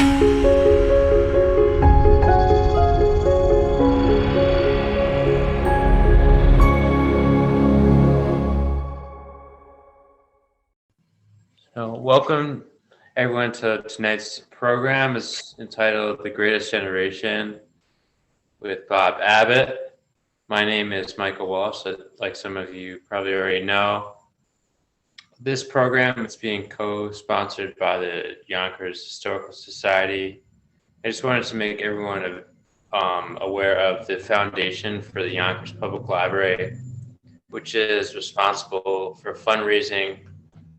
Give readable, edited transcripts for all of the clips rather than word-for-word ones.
Welcome everyone to tonight's program. Is entitled The Greatest Generation with Bob Abate. My name is Michael Walsh, like some of you probably already know. This program is being co-sponsored by the Yonkers Historical Society. I just wanted to make everyone aware of the foundation for the Yonkers Public Library, which is responsible for fundraising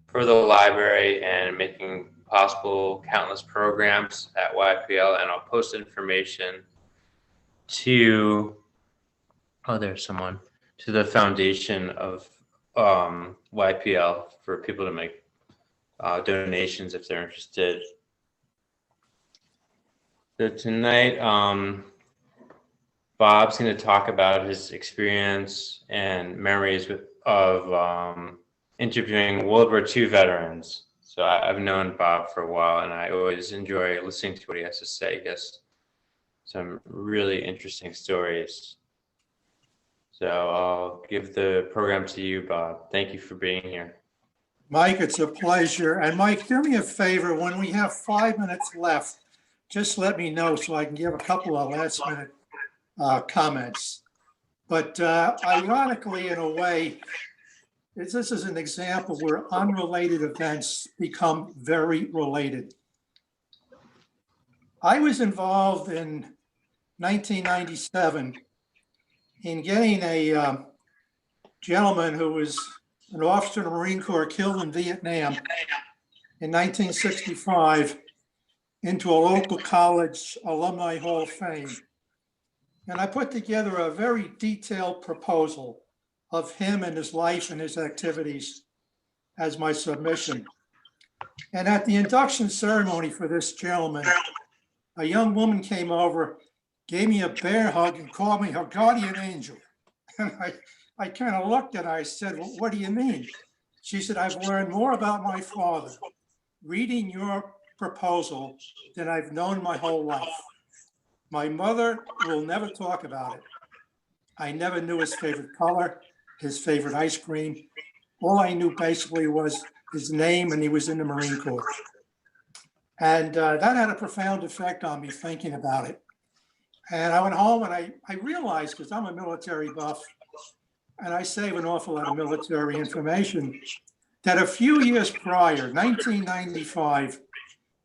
for the library and making possible countless programs at YPL. And I'll post information to the foundation of YPL for people to make donations if they're interested. So tonight, Bob's going to talk about his experience and memories of interviewing World War II veterans. So I've known Bob for a while, and I always enjoy listening to what he has to say. He has some really interesting stories. So I'll give the program to you, Bob. Thank you for being here. Mike, it's a pleasure. And Mike, do me a favor. When we have 5 minutes left, just let me know so I can give a couple of last minute comments. But ironically, in a way, this is an example where unrelated events become very related. I was involved in 1997 in getting a gentleman who was an officer in the Marine Corps killed in Vietnam in 1965 into a local college alumni hall of fame. And I put together a very detailed proposal of him and his life and his activities as my submission. And at the induction ceremony for this gentleman, a young woman came over, gave me a bear hug and called me her guardian angel. And I kind of looked at her, I said, well, what do you mean? She said, I've learned more about my father reading your proposal than I've known my whole life. My mother will never talk about it. I never knew his favorite color, his favorite ice cream. All I knew basically was his name, and he was in the Marine Corps. And that had a profound effect on me thinking about it. And I went home and I realized, because I'm a military buff, and I save an awful lot of military information, that a few years prior, 1995,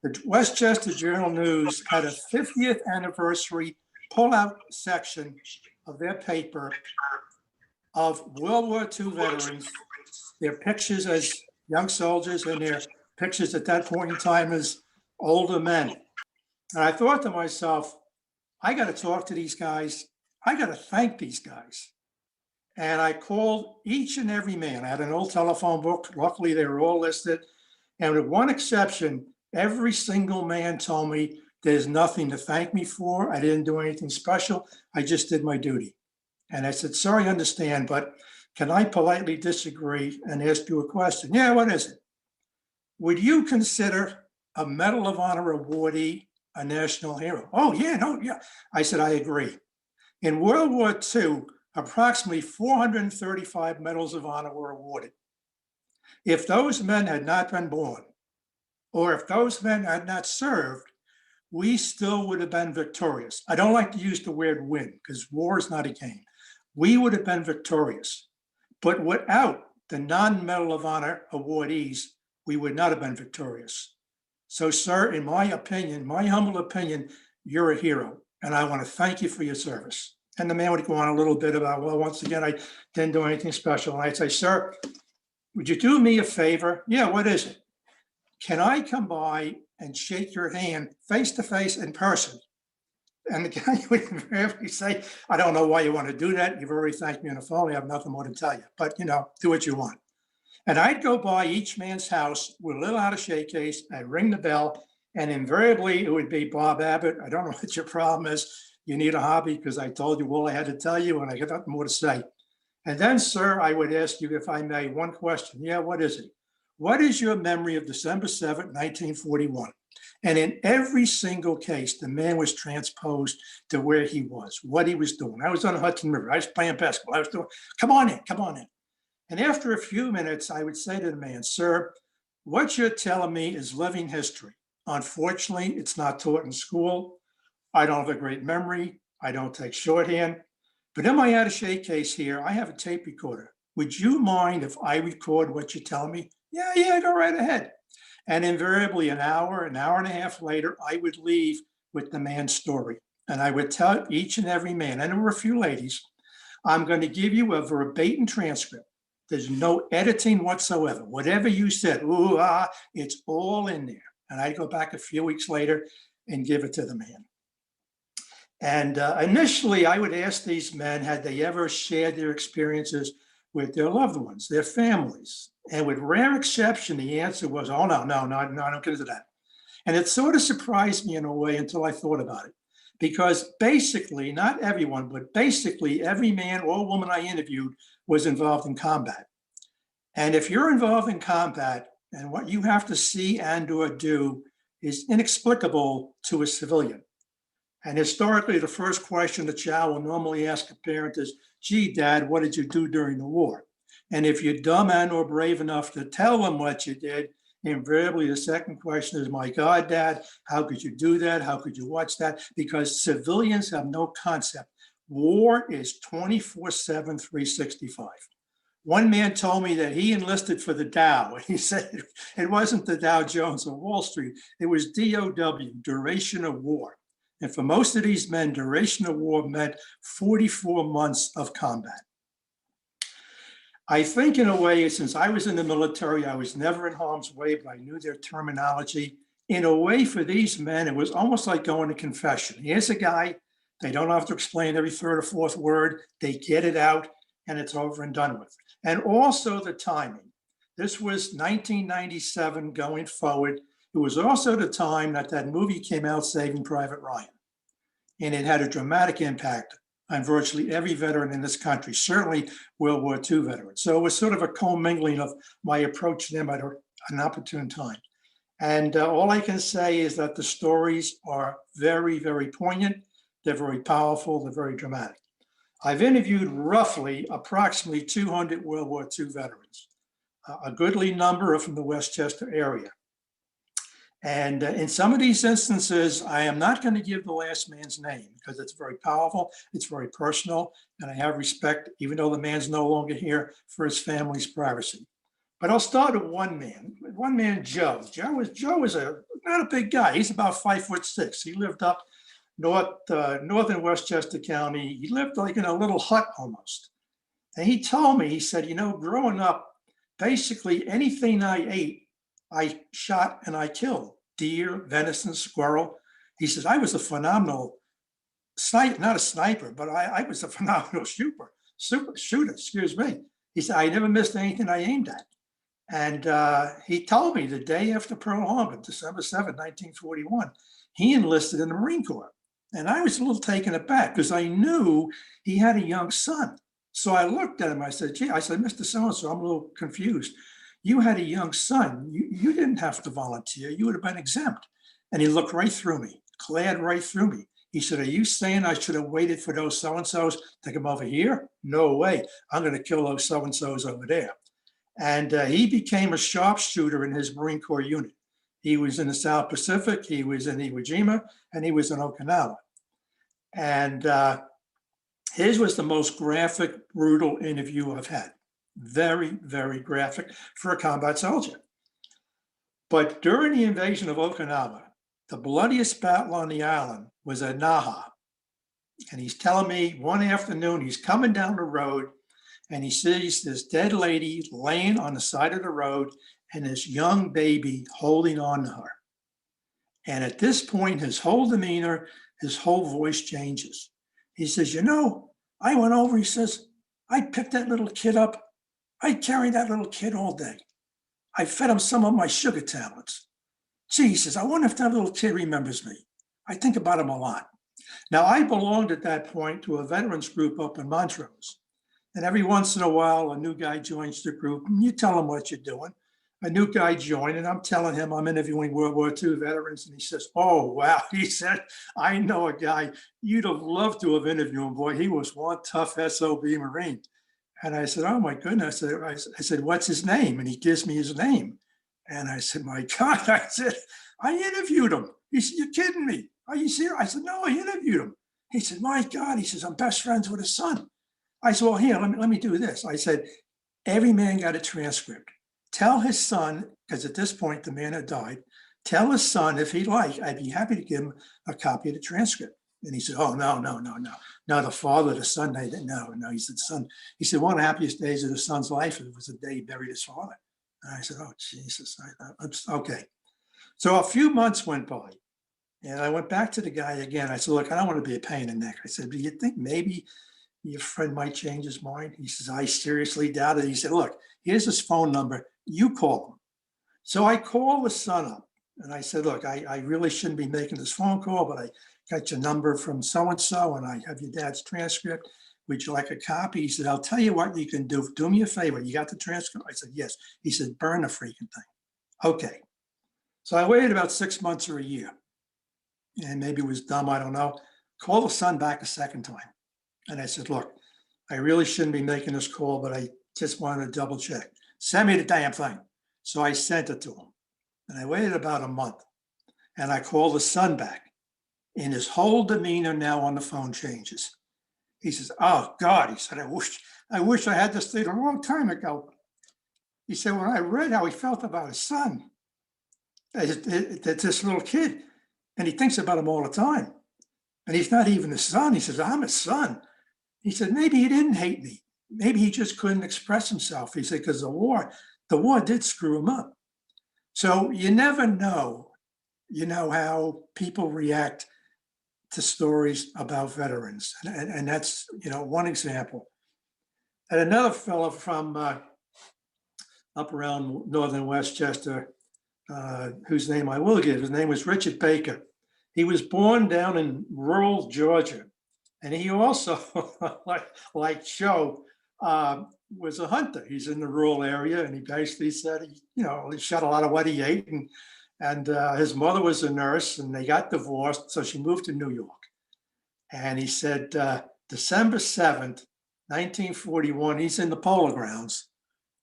the Westchester Journal News had a 50th anniversary pull-out section of their paper of World War II veterans, their pictures as young soldiers and their pictures at that point in time as older men. And I thought to myself, I got to talk to these guys. I got to thank these guys. And I called each and every man. I had an old telephone book. Luckily, they were all listed. And with one exception, every single man told me there's nothing to thank me for. I didn't do anything special. I just did my duty. And I said, sorry, I understand, but can I politely disagree and ask you a question? Yeah, what is it? Would you consider a Medal of Honor awardee a national hero? Oh, yeah, no, yeah. I said, I agree. In World War II, approximately 435 Medals of Honor were awarded. If those men had not been born, or if those men had not served, we still would have been victorious. I don't like to use the word win because war is not a game. We would have been victorious. But without the non-Medal of Honor awardees, we would not have been victorious. So, sir, in my opinion, my humble opinion, you're a hero. And I want to thank you for your service. And the man would go on a little bit about, well, once again, I didn't do anything special. And I'd say, sir, would you do me a favor? Yeah, what is it? Can I come by and shake your hand face to face in person? And the guy would invariably say, I don't know why you want to do that. You've already thanked me on the phone. I have nothing more to tell you. But, do what you want. And I'd go by each man's house with a little attaché case. I'd ring the bell. And invariably, it would be Bob Abate. I don't know what your problem is. You need a hobby because I told you all I had to tell you and I got nothing more to say. And then, sir, I would ask you, if I may, one question. Yeah, what is it? What is your memory of December 7th, 1941? And in every single case, the man was transposed to where he was, what he was doing. I was on the Hudson River. I was playing basketball. I was doing, come on in, come on in. And after a few minutes, I would say to the man, sir, what you're telling me is living history. Unfortunately, it's not taught in school. I don't have a great memory. I don't take shorthand. But in my attaché case here, I have a tape recorder. Would you mind if I record what you're telling me? Yeah, go right ahead. And invariably an hour and a half later, I would leave with the man's story. And I would tell each and every man, and there were a few ladies, I'm going to give you a verbatim transcript. There's no editing whatsoever. Whatever you said, it's all in there. And I'd go back a few weeks later and give it to the man. And initially, I would ask these men, had they ever shared their experiences with their loved ones, their families? And with rare exception, the answer was, oh, no, I don't get into that. And it sort of surprised me in a way until I thought about it. Because basically, not everyone, but basically every man or woman I interviewed was involved in combat. And if you're involved in combat and what you have to see and or do is inexplicable to a civilian. And historically, the first question the child will normally ask a parent is, gee, Dad, what did you do during the war? And if you're dumb and or brave enough to tell them what you did, invariably the second question is, my God, Dad, how could you do that? How could you watch that? Because civilians have no concept. War is 24/7, 365. One man told me that he enlisted for the Dow. He said it wasn't the Dow Jones of Wall Street. It was DOW, duration of war. And for most of these men, duration of war meant 44 months of combat. I think in a way, since I was in the military, I was never in harm's way, but I knew their terminology. In a way, for these men, it was almost like going to confession. Here's a guy, they don't have to explain every third or fourth word. They get it out and it's over and done with. And also the timing. This was 1997 going forward. It was also the time that movie came out, Saving Private Ryan. And it had a dramatic impact on virtually every veteran in this country, certainly World War II veterans. So it was sort of a commingling of my approach to them at an opportune time. And all I can say is that the stories are very, very poignant. They're very powerful. They're very dramatic. I've interviewed approximately 200 World War II veterans. A goodly number are from the Westchester area. And in some of these instances, I am not going to give the last man's name because it's very powerful, it's very personal, and I have respect, even though the man's no longer here, for his family's privacy. But I'll start with one man, Joe. Joe was not a big guy. He's about 5'6". He lived up northern Westchester County. He lived like in a little hut almost. And he told me, he said, growing up, basically anything I ate, I shot and I killed. Deer, venison, squirrel. He says, I was a phenomenal sniper, not a sniper, but I was a phenomenal shooter, excuse me. He said, I never missed anything I aimed at. And he told me the day after Pearl Harbor, December 7, 1941, he enlisted in the Marine Corps. And I was a little taken aback because I knew he had a young son. So I looked at him, I said, Mr. So-and-so, I'm a little confused. You had a young son. You didn't have to volunteer. You would have been exempt. And he looked right through me, glared right through me. He said, are you saying I should have waited for those so-and-sos to come over here? No way. I'm going to kill those so-and-sos over there. And he became a sharpshooter in his Marine Corps unit. He was in the South Pacific. He was in Iwo Jima, and he was in Okinawa. And his was the most graphic, brutal interview I've had. Very, very graphic for a combat soldier. But during the invasion of Okinawa, the bloodiest battle on the island was at Naha. And he's telling me one afternoon, he's coming down the road and he sees this dead lady laying on the side of the road and this young baby holding on to her. And at this point, his whole demeanor, his whole voice changes. He says, I went over, he says, I picked that little kid up. I carried that little kid all day. I fed him some of my sugar tablets. Gee, he says, I wonder if that little kid remembers me. I think about him a lot. Now, I belonged at that point to a veterans group up in Montrose. And every once in a while, a new guy joins the group and you tell him what you're doing. a new guy joined, and I'm telling him I'm interviewing World War II veterans. And he says, "Oh, wow." He said, "I know a guy you'd have loved to have interviewed him. Boy, he was one tough SOB Marine." And I said, "Oh, my goodness." I said, "What's his name?" And he gives me his name. And I said, "My God." I said, "I interviewed him." He said, "You're kidding me. Are you serious?" I said, "No, I interviewed him." He said, "My God." He says, "I'm best friends with his son." I said, "Well, here, let me do this." I said, "Every man got a transcript. Tell his son," because at this point the man had died, "tell his son if he'd like, I'd be happy to give him a copy of the transcript." And he said, "Oh, no, no, no, no. No, the father, the son, no." He said, "Son," he said, "one of the happiest days of the son's life was the day he buried his father." And I said, "Oh, Jesus." Okay. So a few months went by, and I went back to the guy again. I said, "Look, I don't want to be a pain in the neck." I said, "Do you think maybe your friend might change his mind?" He says, "I seriously doubt it." He said, "Look, here's his phone number. You call him." So I called the son up and I said, "Look, I really shouldn't be making this phone call, but I got your number from so-and-so and I have your dad's transcript. Would you like a copy?" He said, "I'll tell you what you can do. Do me a favor. You got the transcript?" I said, "Yes." He said, "Burn the freaking thing." Okay. So I waited about 6 months or a year, and maybe it was dumb, I don't know. Call the son back a second time. And I said, "Look, I really shouldn't be making this call, but I just wanted to double check. Send me the damn thing." So I sent it to him. And I waited about a month and I called the son back. And his whole demeanor now on the phone changes. He says, "Oh God," he said, I wish I had this thing a long time ago." He said, "When I read how he felt about his son, that this little kid, and he thinks about him all the time. And he's not even his son." He says, "I'm his son." He said, "Maybe he didn't hate me. Maybe he just couldn't express himself." He said, "Because the war did screw him up." So you never know, how people react to stories about veterans. And that's, one example. And another fellow from up around northern Westchester, whose name I will give, his name was Richard Baker. He was born down in rural Georgia. And he also, like Joe, was a hunter. He's in the rural area, and he basically said he shot a lot of what he ate, and his mother was a nurse, and they got divorced, so she moved to New York. And he said December 7th, 1941, he's in the Polo Grounds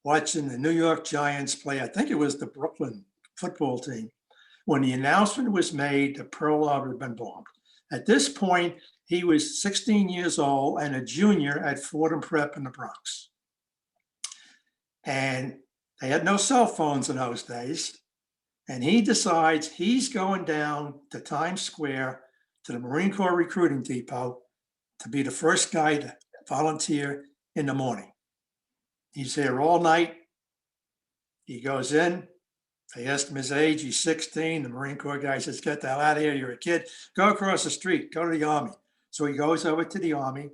watching the New York Giants play. I think it was the Brooklyn football team, when the announcement was made that Pearl Harbor had been bombed. At this point, he was 16 years old and a junior at Fordham Prep in the Bronx. And they had no cell phones in those days. And he decides he's going down to Times Square to the Marine Corps recruiting depot to be the first guy to volunteer in the morning. He's there all night. He goes in. They ask him his age. He's 16. The Marine Corps guy says, "Get the hell out of here. You're a kid. Go across the street. Go to the Army." So he goes over to the Army.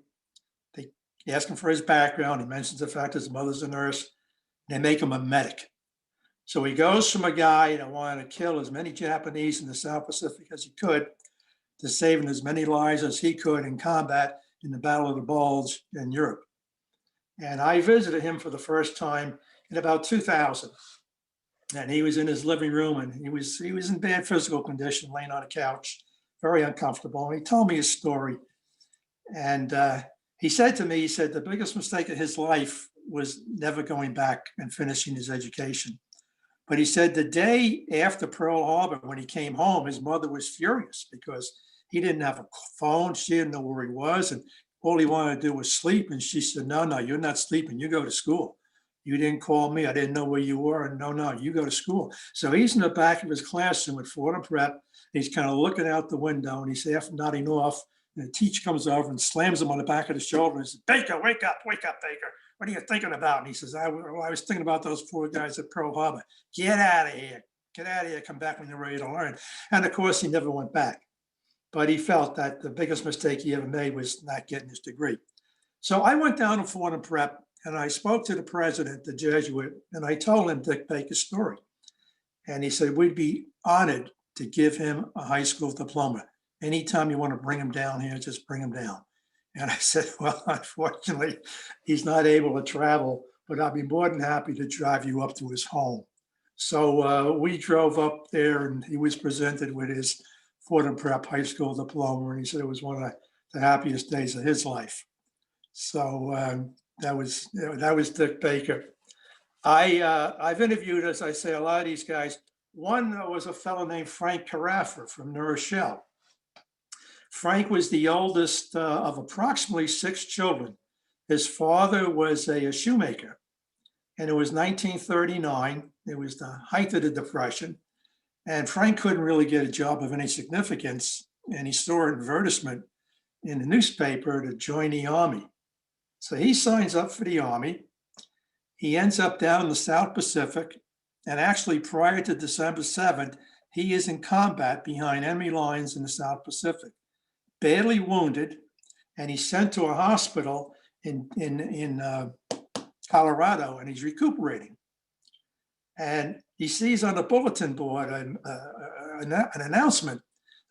They ask him for his background. He mentions the fact his mother's a nurse. They make him a medic. So he goes from a guy that wanted to kill as many Japanese in the South Pacific as he could to saving as many lives as he could in combat in the Battle of the Bulge in Europe. And I visited him for the first time in about 2000. And he was in his living room, and he was in bad physical condition, laying on a couch, very uncomfortable. And he told me his story. And he said to me, he said the biggest mistake of his life was never going back and finishing his education. But he said the day after Pearl Harbor, when he came home, his mother was furious because he didn't have a phone. She didn't know where he was. And all he wanted to do was sleep. And she said, "No, no, you're not sleeping. You go to school. You didn't call me. I didn't know where you were. And no, you go to school." So he's in the back of his classroom at Fordham Prep. He's kind of looking out the window, and he's half nodding off. And the teacher comes over and slams him on the back of the shoulder and says, "Baker, wake up, Baker. What are you thinking about?" And he says, I was thinking about those poor guys at Pearl Harbor. Get out of here. Come back when you're ready to learn." And of course, he never went back. But he felt that the biggest mistake he ever made was not getting his degree. So I went down to Fordham Prep and I spoke to the president, the Jesuit, and I told him Dick Baker's story. And he said, "We'd be honored to give him a high school diploma. Anytime you want to bring him down here, just bring him down." And I said, "Well, unfortunately, he's not able to travel, but I'll be more than happy to drive you up to his home." So we drove up there and he was presented with his Fordham Prep High School diploma. And he said it was one of the happiest days of his life. So that was Dick Baker. I've interviewed, as I say, a lot of these guys. One was a fellow named Frank Carafa from New Rochelle. Frank was the oldest of approximately 6 children. His father was a shoemaker, and it was 1939. It was the height of the Depression, and Frank couldn't really get a job of any significance, and he saw an advertisement in the newspaper to join the Army. So he signs up for the Army. He ends up down in the South Pacific, and actually prior to December 7th, he is in combat behind enemy lines in the South Pacific, badly wounded, and he's sent to a hospital in Colorado, and he's recuperating. And he sees on the bulletin board an announcement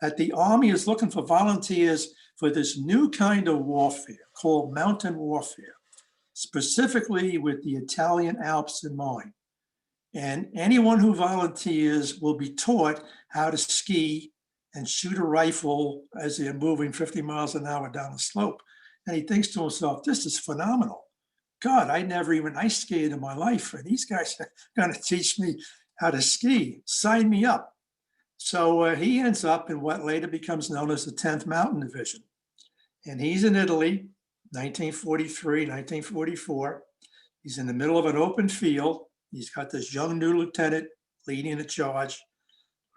that the Army is looking for volunteers for this new kind of warfare called mountain warfare, specifically with the Italian Alps in mind. And anyone who volunteers will be taught how to ski and shoot a rifle as they're moving 50 miles an hour down the slope. And he thinks to himself, this is phenomenal. God, I never even ice skated in my life, and these guys are going to teach me how to ski. Sign me up. So he ends up in what later becomes known as the 10th Mountain Division. And he's in Italy, 1943, 1944. He's in the middle of an open field. He's got this young new lieutenant leading the charge.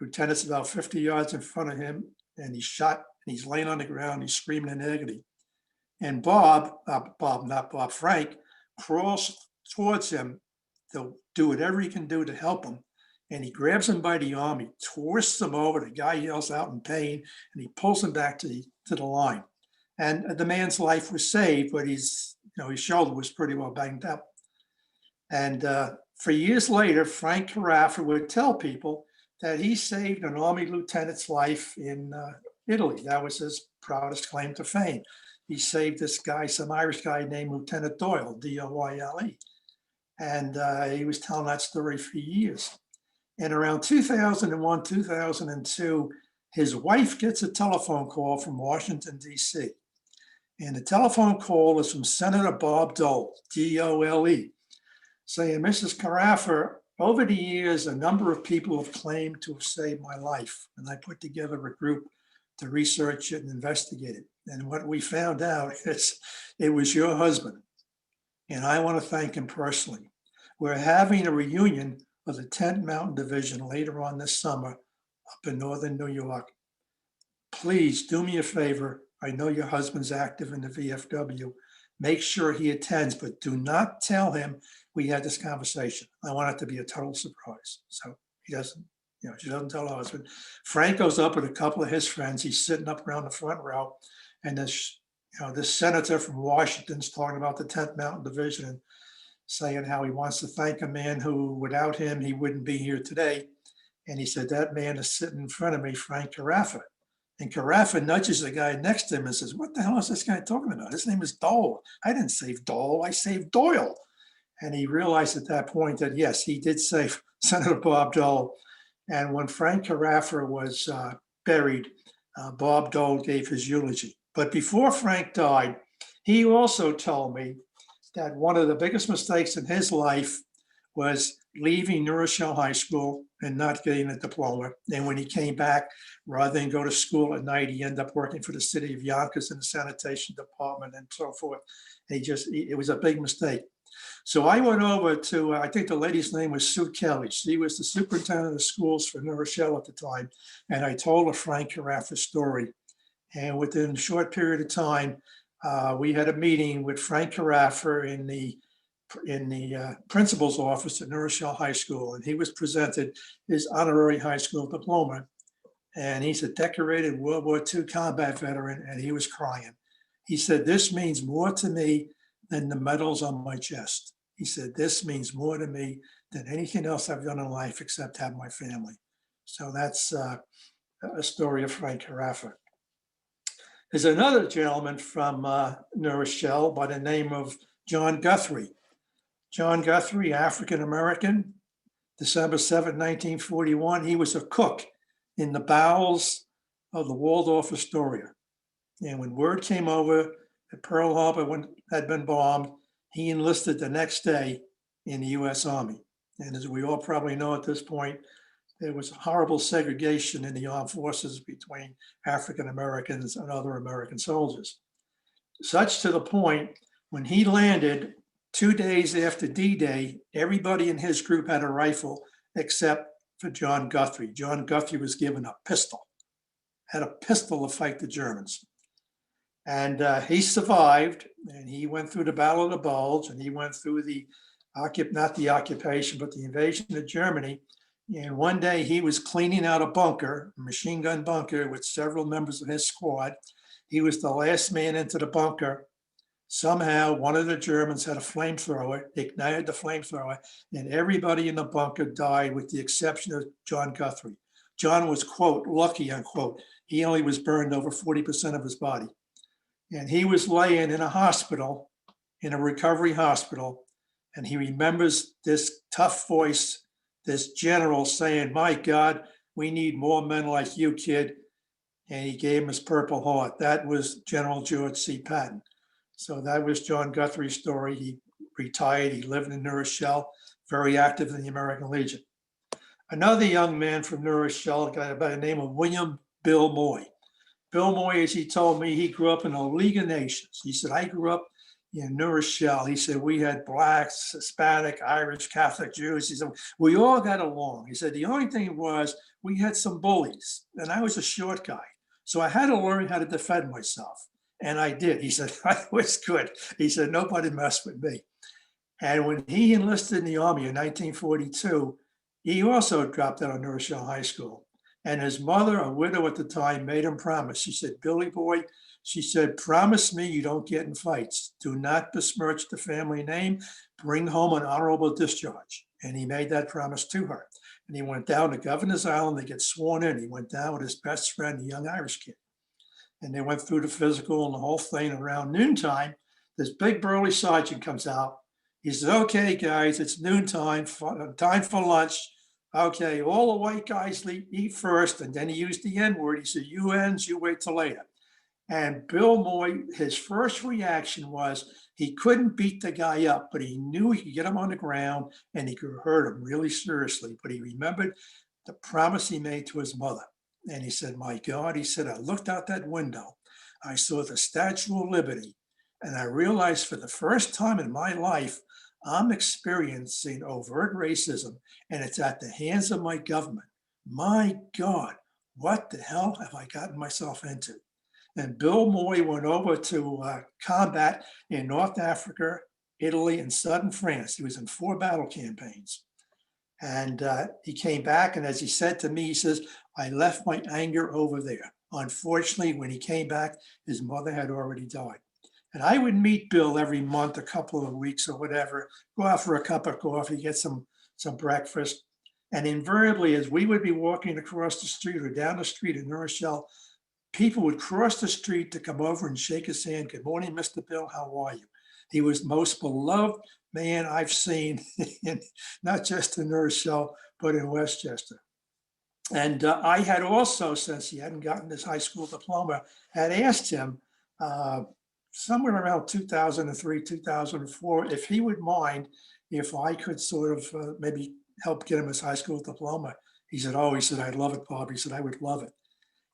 Lieutenant's about 50 yards in front of him, and he's shot, and he's laying on the ground. He's screaming in agony. And Frank, crawls towards him to do whatever he can do to help him. And he grabs him by the arm, he twists him over, the guy yells out in pain, and he pulls him back to the line. And the man's life was saved, but his shoulder was pretty well banged up. And for years later, Frank Carafa would tell people that he saved an Army lieutenant's life in Italy. That was his proudest claim to fame. He saved this guy, some Irish guy named Lieutenant Doyle, Doyle. And he was telling that story for years. And around 2001, 2002, his wife gets a telephone call from Washington, D.C. And the telephone call is from Senator Bob Dole, D-O-L-E, saying, Mrs. Carafa, over the years, a number of people have claimed to have saved my life. And I put together a group to research it and investigate it. And what we found out is it was your husband. And I want to thank him personally. We're having a reunion of the 10th Mountain Division later on this summer up in northern New York. Please do me a favor. I know your husband's active in the VFW. Make sure he attends, but do not tell him we had this conversation. I want it to be a total surprise. So he doesn't, she doesn't tell her husband. Frank goes up with a couple of his friends. He's sitting up around the front row. And this senator from Washington's talking about the 10th Mountain Division and saying how he wants to thank a man who, without him, he wouldn't be here today. And he said, that man is sitting in front of me, Frank Carafa. And Carafa nudges the guy next to him and says, what the hell is this guy talking about? His name is Dole. I didn't save Dole, I saved Doyle. And he realized at that point that, yes, he did save Senator Bob Dole. And when Frank Carafa was buried, Bob Dole gave his eulogy. But before Frank died, he also told me that one of the biggest mistakes in his life was leaving New Rochelle High School and not getting a diploma. And when he came back, rather than go to school at night, he ended up working for the city of Yonkers in the sanitation department and so forth. It was a big mistake. So I went over to, I think the lady's name was Sue Kelly. She was the superintendent of schools for New Rochelle at the time. And I told her Frank Carafa's story. And within a short period of time, we had a meeting with Frank Carafa in the principal's office at New Rochelle High School, and he was presented his honorary high school diploma. And he's a decorated World War II combat veteran, and he was crying. He said, this means more to me than the medals on my chest. He said, this means more to me than anything else I've done in life except have my family. So that's a story of Frank Carafa. There's another gentleman from New Rochelle by the name of John Guthrie. John Guthrie, African-American, December 7, 1941, he was a cook in the bowels of the Waldorf Astoria. And when word came over that Pearl Harbor had been bombed, he enlisted the next day in the U.S. Army. And as we all probably know at this point, there was horrible segregation in the armed forces between African Americans and other American soldiers. Such to the point, when he landed 2 days after D-Day, everybody in his group had a rifle except for John Guthrie. John Guthrie was given a pistol, had a pistol to fight the Germans. And he survived, and he went through the Battle of the Bulge, and he went through not the occupation, but the invasion of Germany. And one day he was cleaning out a bunker, a machine gun bunker with several members of his squad. He was the last man into the bunker. Somehow one of the Germans had a flamethrower, ignited the flamethrower, and everybody in the bunker died with the exception of John Guthrie. John was, quote, lucky, unquote. He only was burned over 40% of his body. And he was laying in a hospital, in a recovery hospital, and he remembers this tough voice, this general saying, "My God, we need more men like you, kid." And he gave him his Purple Heart. That was General George C. Patton. So that was John Guthrie's story. He retired, he lived in New Rochelle, very active in the American Legion. Another young man from New Rochelle, a guy by the name of William Bill Moy. Bill Moy, as he told me, he grew up in the League of Nations. He said, I grew up in New Rochelle. He said, we had blacks, Hispanic, Irish, Catholic, Jews. He said, we all got along. He said, the only thing was we had some bullies, and I was a short guy. So I had to learn how to defend myself. And I did. He said, I was good. He said, nobody messed with me. And when he enlisted in the Army in 1942, he also dropped out of New Rochelle High School. And his mother, a widow at the time, made him promise. She said, Billy boy, she said, promise me you don't get in fights. Do not besmirch the family name. Bring home an honorable discharge. And he made that promise to her. And he went down to Governor's Island to get sworn in. He went down with his best friend, a young Irish kid. And they went through the physical and the whole thing. Around noontime, this big burly sergeant comes out. He says, okay, guys, it's noontime, time for lunch. Okay, all the white guys eat first. And then he used the N-word. He said, you ends, you wait till later. And Bill Moy, his first reaction was he couldn't beat the guy up, but he knew he could get him on the ground and he could hurt him really seriously. But he remembered the promise he made to his mother. And he said, my God, he said, I looked out that window. I saw the Statue of Liberty. And I realized for the first time in my life, I'm experiencing overt racism, and it's at the hands of my government. My God, what the hell have I gotten myself into? And Bill Moy went over to combat in North Africa, Italy, and southern France. He was in 4 battle campaigns. And he came back, and as he said to me, he says, I left my anger over there. Unfortunately, when he came back, his mother had already died. And I would meet Bill every month, a couple of weeks or whatever, go out for a cup of coffee, get some breakfast. And invariably, as we would be walking across the street or down the street in New Rochelle, people would cross the street to come over and shake his hand. Good morning, Mr. Bill, how are you? He was the most beloved man I've seen, not just in New Rochelle, but in Westchester. And I had also, since he hadn't gotten his high school diploma, had asked him somewhere around 2003, 2004, if he would mind if I could sort of maybe help get him his high school diploma. He said, oh, he said, I'd love it, Bob. He said, I would love it.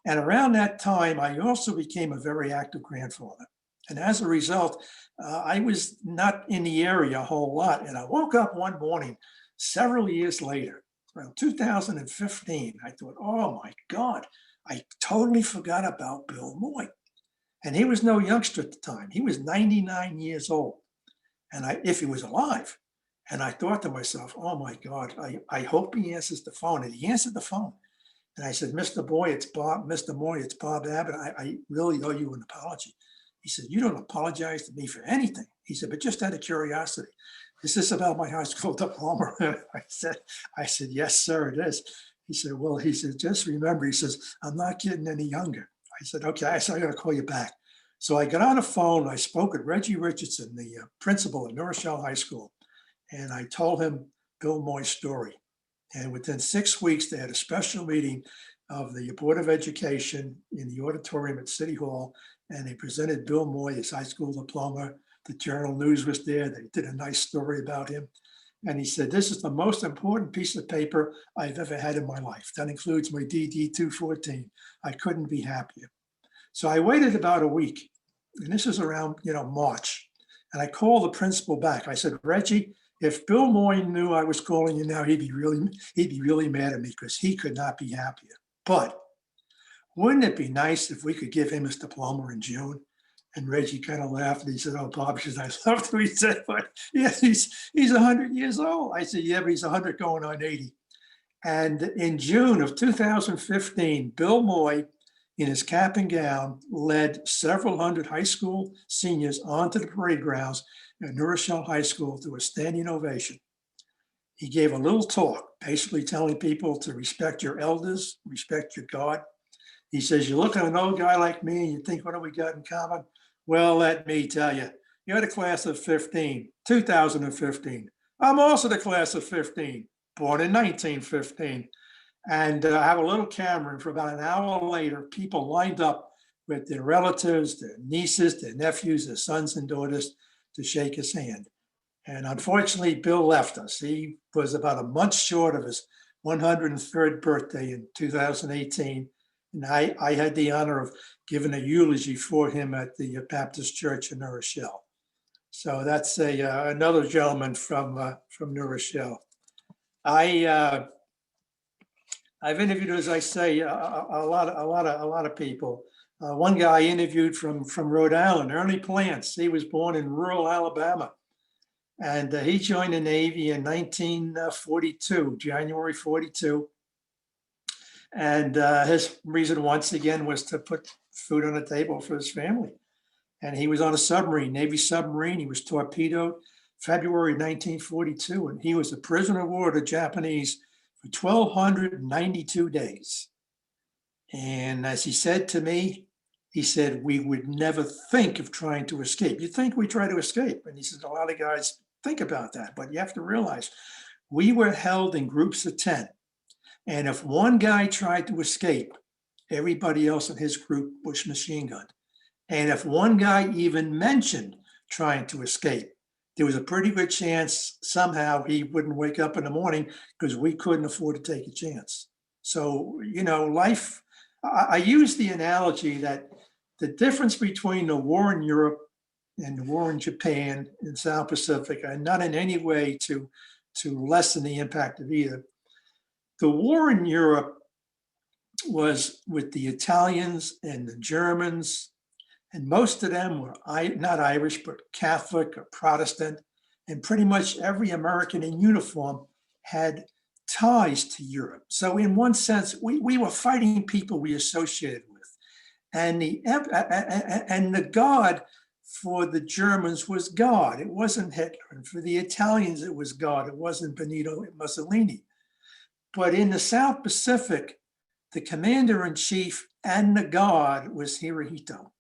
And around that time, I also became a very active grandfather. And as a result, I was not in the area a whole lot. And I woke up one morning several years later, around 2015. I thought, oh my God, I totally forgot about Bill Moy. And he was no youngster at the time. He was 99 years old, and if he was alive. And I thought to myself, oh my God, I hope he answers the phone. And he answered the phone. And I said, Mr. Moy, it's Bob Abbott. I really owe you an apology. He said, you don't apologize to me for anything. He said, but just out of curiosity, is this about my high school diploma? I said, yes, sir, it is. He said, well, he said, just remember, he says, I'm not getting any younger. I said, okay, I said, I got to call you back. So I got on the phone. I spoke with Reggie Richardson, the principal at New Rochelle High School, and I told him Bill Moy's story. And within 6 weeks, they had a special meeting of the Board of Education in the auditorium at City Hall, and they presented Bill Moy his high school diploma. The Journal News was there. They did a nice story about him. And he said, "This is the most important piece of paper I've ever had in my life. That includes my DD 214. I couldn't be happier." So I waited about a week, and this is around, March. And I called the principal back. I said, "Reggie, if Bill Moy knew I was calling you now, he'd be really mad at me because he could not be happier. But wouldn't it be nice if we could give him his diploma in June?" And Reggie kind of laughed and he said, "Oh, Bob," he said, "I love to." He said, "But yeah, he's 100 years old." I said, "Yeah, but he's 100 going on 80. And in June of 2015, Bill Moy, in his cap and gown, led several hundred high school seniors onto the parade grounds at New Rochelle High School to a standing ovation. He gave a little talk, basically telling people to respect your elders, respect your God. He says, "You look at an old guy like me and you think, what do we got in common? Well, let me tell you, you're the class of 15, 2015. I'm also the class of 15, born in 1915. And I have a little camera, and for about an hour later, people lined up with their relatives, their nieces, their nephews, their sons and daughters to shake his hand. And unfortunately, Bill left us. He was about a month short of his 103rd birthday in 2018. And I had the honor of giving a eulogy for him at the Baptist Church in New Rochelle. So that's another gentleman from New Rochelle. I've interviewed, as I say, a lot of people. One guy I interviewed from Rhode Island, Ernie Plants. He was born in rural Alabama, and he joined the Navy in 1942, January 42. And his reason, once again, was to put food on the table for his family. And he was on a submarine, Navy submarine. He was torpedoed February 1942, and he was a prisoner of war to the Japanese for 1,292 days. And as he said to me, he said, "We would never think of trying to escape. You think we try to escape?" And he said, "A lot of guys think about that, but you have to realize we were held in groups of 10. And if one guy tried to escape, everybody else in his group was machine gunned. And if one guy even mentioned trying to escape, there was a pretty good chance somehow he wouldn't wake up in the morning because we couldn't afford to take a chance." So, life, I use the analogy that the difference between the war in Europe and the war in Japan and South Pacific are not in any way to lessen the impact of either. The war in Europe was with the Italians and the Germans, and most of them were not Irish, but Catholic or Protestant. And pretty much every American in uniform had ties to Europe. So in one sense, we were fighting people we associated with. And the God for the Germans was God. It wasn't Hitler. And for the Italians, it was God. It wasn't Benito Mussolini. But in the South Pacific, the commander-in-chief and the God was Hirohito,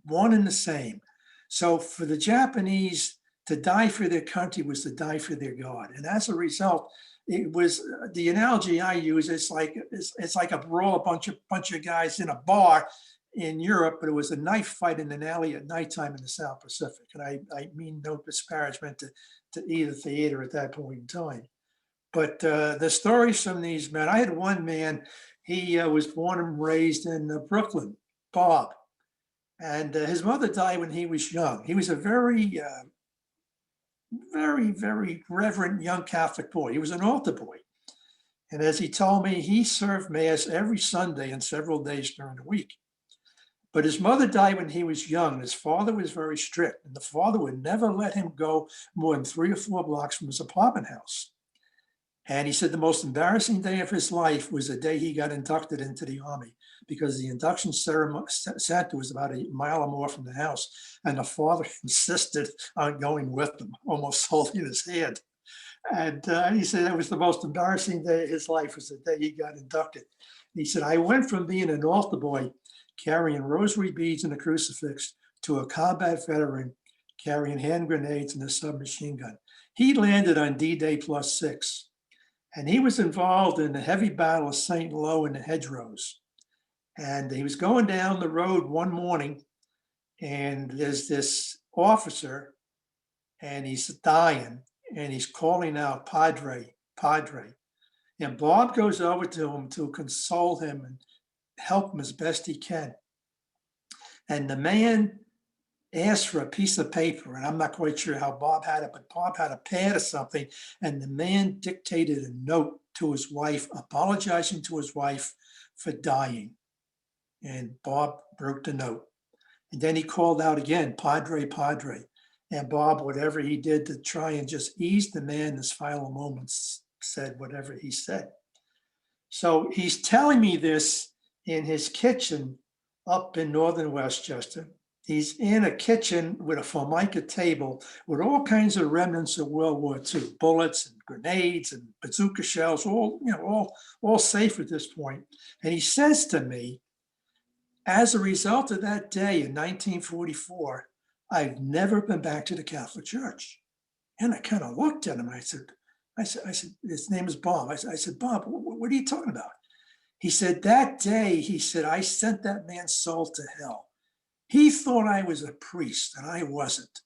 one and the same. So for the Japanese, to die for their country was to die for their God. And as a result, it was the analogy I use. It's like a brawl, a bunch of guys in a bar in Europe, but it was a knife fight in an alley at nighttime in the South Pacific. And I mean no disparagement to either theater at that point in time. But the stories from these men, I had one man, he was born and raised in Brooklyn, Bob. And his mother died when he was young. He was a very, very reverent young Catholic boy. He was an altar boy. And as he told me, he served Mass every Sunday and several days during the week. But his mother died when he was young. His father was very strict, and the father would never let him go more than 3 or 4 blocks from his apartment house. And he said the most embarrassing day of his life was the day he got inducted into the Army, because the induction ceremony center was about a mile or more from the house. And the father insisted on going with him, almost holding his hand. And he said that was the most embarrassing day of his life, was the day he got inducted. He said, "I went from being an altar boy carrying rosary beads and a crucifix to a combat veteran carrying hand grenades and a submachine gun." He landed on D-Day +6. And he was involved in the heavy battle of St. Lo in the hedgerows. And he was going down the road one morning, and there's this officer, and he's dying, and he's calling out, Padre, Padre. And Bob goes over to him to console him and help him as best he can. And the man asked for a piece of paper, and I'm not quite sure how Bob had it, but Bob had a pad or something, and the man dictated a note to his wife, apologizing to his wife for dying. And Bob wrote the note. And then he called out again, Padre, Padre. And Bob, whatever he did to try and just ease the man in his final moments, said whatever he said. So he's telling me this in his kitchen up in northern Westchester. He's in a kitchen with a formica table with all kinds of remnants of World War II, bullets and grenades and bazooka shells, all safe at this point. And he says to me, as a result of that day in 1944, I've never been back to the Catholic Church. And I kind of looked at him. I said, his name is Bob. I said, Bob, what are you talking about? He said, that day, he said, I sent that man's soul to hell. He thought I was a priest and I wasn't.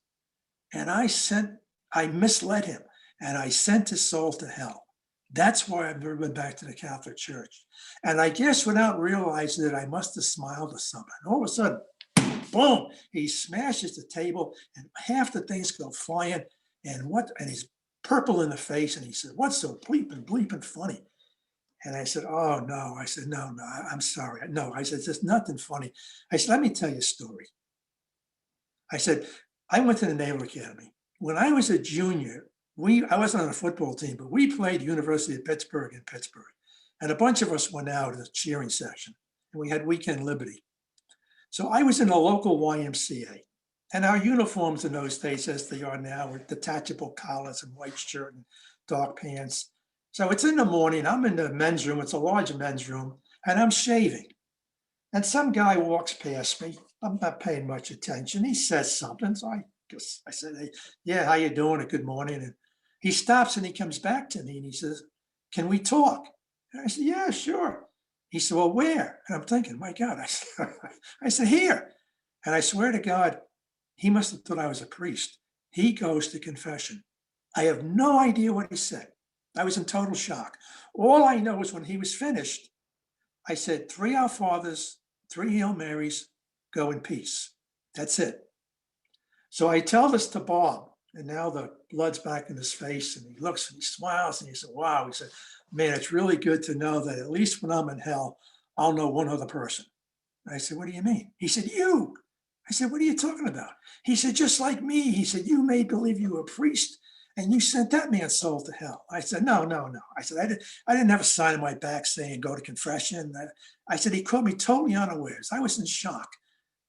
And I misled him and I sent his soul to hell. That's why I've never been back to the Catholic Church. And I guess without realizing it, I must have smiled or something. All of a sudden, boom, he smashes the table and half the things go flying. And he's purple in the face. And he said, what's so bleeping funny? And I said, oh, no. I said, no, I'm sorry. No, I said, there's nothing funny. I said, let me tell you a story. I said, I went to the Naval Academy. When I was a junior, I wasn't on a football team, but we played University of Pittsburgh in Pittsburgh. And a bunch of us went out in the cheering section, and we had weekend liberty. So I was in a local YMCA. And our uniforms in those days, as they are now, were detachable collars and white shirt and dark pants. So it's in the morning, I'm in the men's room, it's a large men's room, and I'm shaving. And some guy walks past me. I'm not paying much attention. He says something. So I said, hey, yeah, how you doing? Good morning. And he stops and he comes back to me and he says, can we talk? And I said, yeah, sure. He said, well, where? And I'm thinking, my God, I said, here. And I swear to God, he must have thought I was a priest. He goes to confession. I have no idea what he said. I was in total shock. All I know is when he was finished, I said, 3 Our Fathers, 3 Hail Marys, go in peace. That's it. So I tell this to Bob, and now the blood's back in his face, and he looks and he smiles, and he said, wow. He said, man, it's really good to know that at least when I'm in hell, I'll know one other person. I said, what do you mean? He said, you. I said, what are you talking about? He said, just like me. He said, you made believe you were a priest, and you sent that man's soul to hell. I said, no. I said, I didn't have a sign on my back saying go to confession. I said, he caught me totally unawares. I was in shock.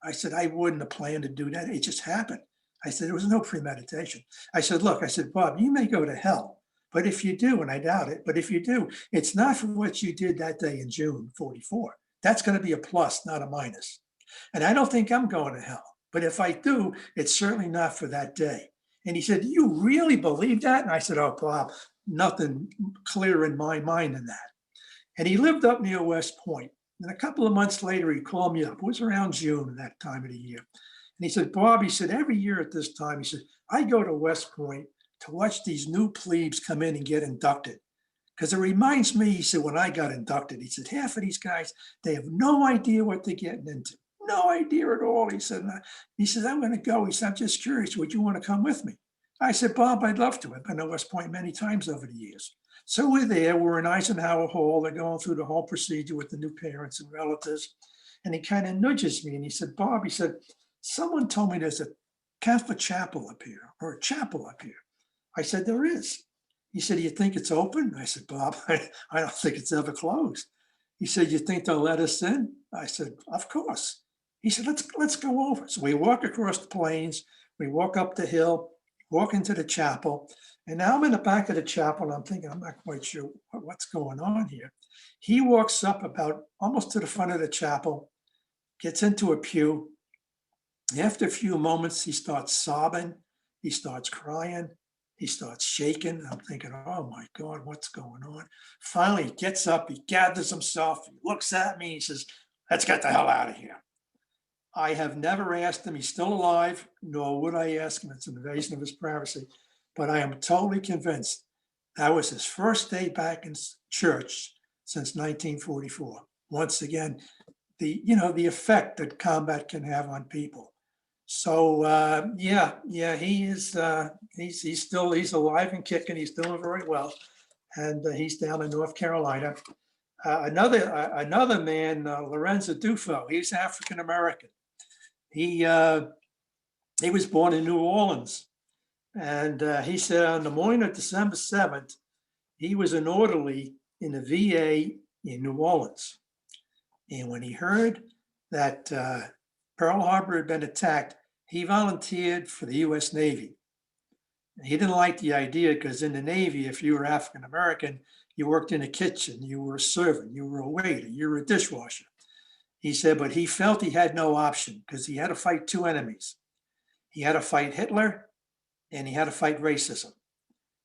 I said, I wouldn't have planned to do that. It just happened. I said, there was no premeditation. I said, look, Bob, you may go to hell, but if you do, and I doubt it, but if you do, it's not for what you did that day in June 44. That's going to be a plus, not a minus. And I don't think I'm going to hell, but if I do, it's certainly not for that day. And he said, do you really believe that? And I said, oh, Bob, nothing clearer in my mind than that. And he lived up near West Point. And a couple of months later, he called me up. It was around June, that time of the year. And he said, Bob, he said, every year at this time, he said, I go to West Point to watch these new plebes come in and get inducted. Because it reminds me, he said, when I got inducted, he said, half of these guys, they have no idea what they're getting into. No idea at all. He said, I'm going to go. He said, I'm just curious. Would you want to come with me? I said, Bob, I'd love to. I've been to West Point many times over the years. So we're there. We're in Eisenhower Hall. They're going through the whole procedure with the new parents and relatives. And he kind of nudges me and he said, Bob, he said, someone told me there's a Catholic chapel up here or a chapel up here. I said, there is. He said, do you think it's open? I said, Bob, I don't think it's ever closed. He said, you think they'll let us in? I said, of course. He said, let's go over. So we walk across the plains, we walk up the hill, walk into the chapel. And now I'm in the back of the chapel and I'm thinking, I'm not quite sure what's going on here. He walks up about almost to the front of the chapel, gets into a pew. After a few moments, he starts sobbing, he starts crying. He starts shaking. I'm thinking, oh my God, what's going on? Finally, he gets up, he gathers himself, he looks at me, he says, let's get the hell out of here. I have never asked him, he's still alive, nor would I ask him. It's an invasion of his privacy. But I am totally convinced that was his first day back in church since 1944. Once again, the effect that combat can have on people. So yeah, he's alive and kicking. He's doing very well, and he's down in North Carolina. Another man, Lorenzo Dufo. He's African American. He was born in New Orleans, and he said on the morning of December 7th, he was an orderly in the VA in New Orleans, and when he heard that Pearl Harbor had been attacked, he volunteered for the U.S. Navy. He didn't like the idea because in the Navy, if you were African American, you worked in a kitchen, you were a servant, you were a waiter, you were a dishwasher. He said, but he felt he had no option because he had to fight two enemies. He had to fight Hitler and he had to fight racism.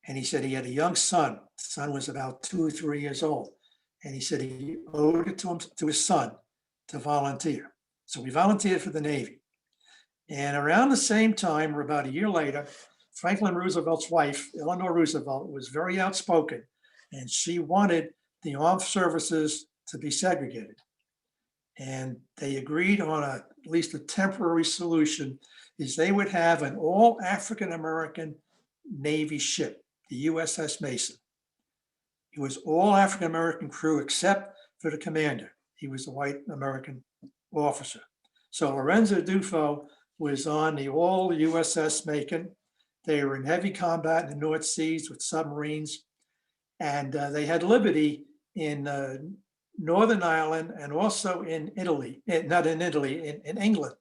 And he said he had a young son. The son was about 2 or 3 years old. And he said he owed it to his son to volunteer. So he volunteered for the Navy. And around the same time, or about a year later, Franklin Roosevelt's wife, Eleanor Roosevelt, was very outspoken, and she wanted the armed services to be segregated. And they agreed on at least a temporary solution, is they would have an all African-American Navy ship, the USS Mason. It was all African-American crew except for the commander. He was a white American officer. So Lorenzo Dufo was on the all USS Macon. They were in heavy combat in the North Seas with submarines. And they had liberty in Northern Ireland and also in Italy, not in Italy, in England.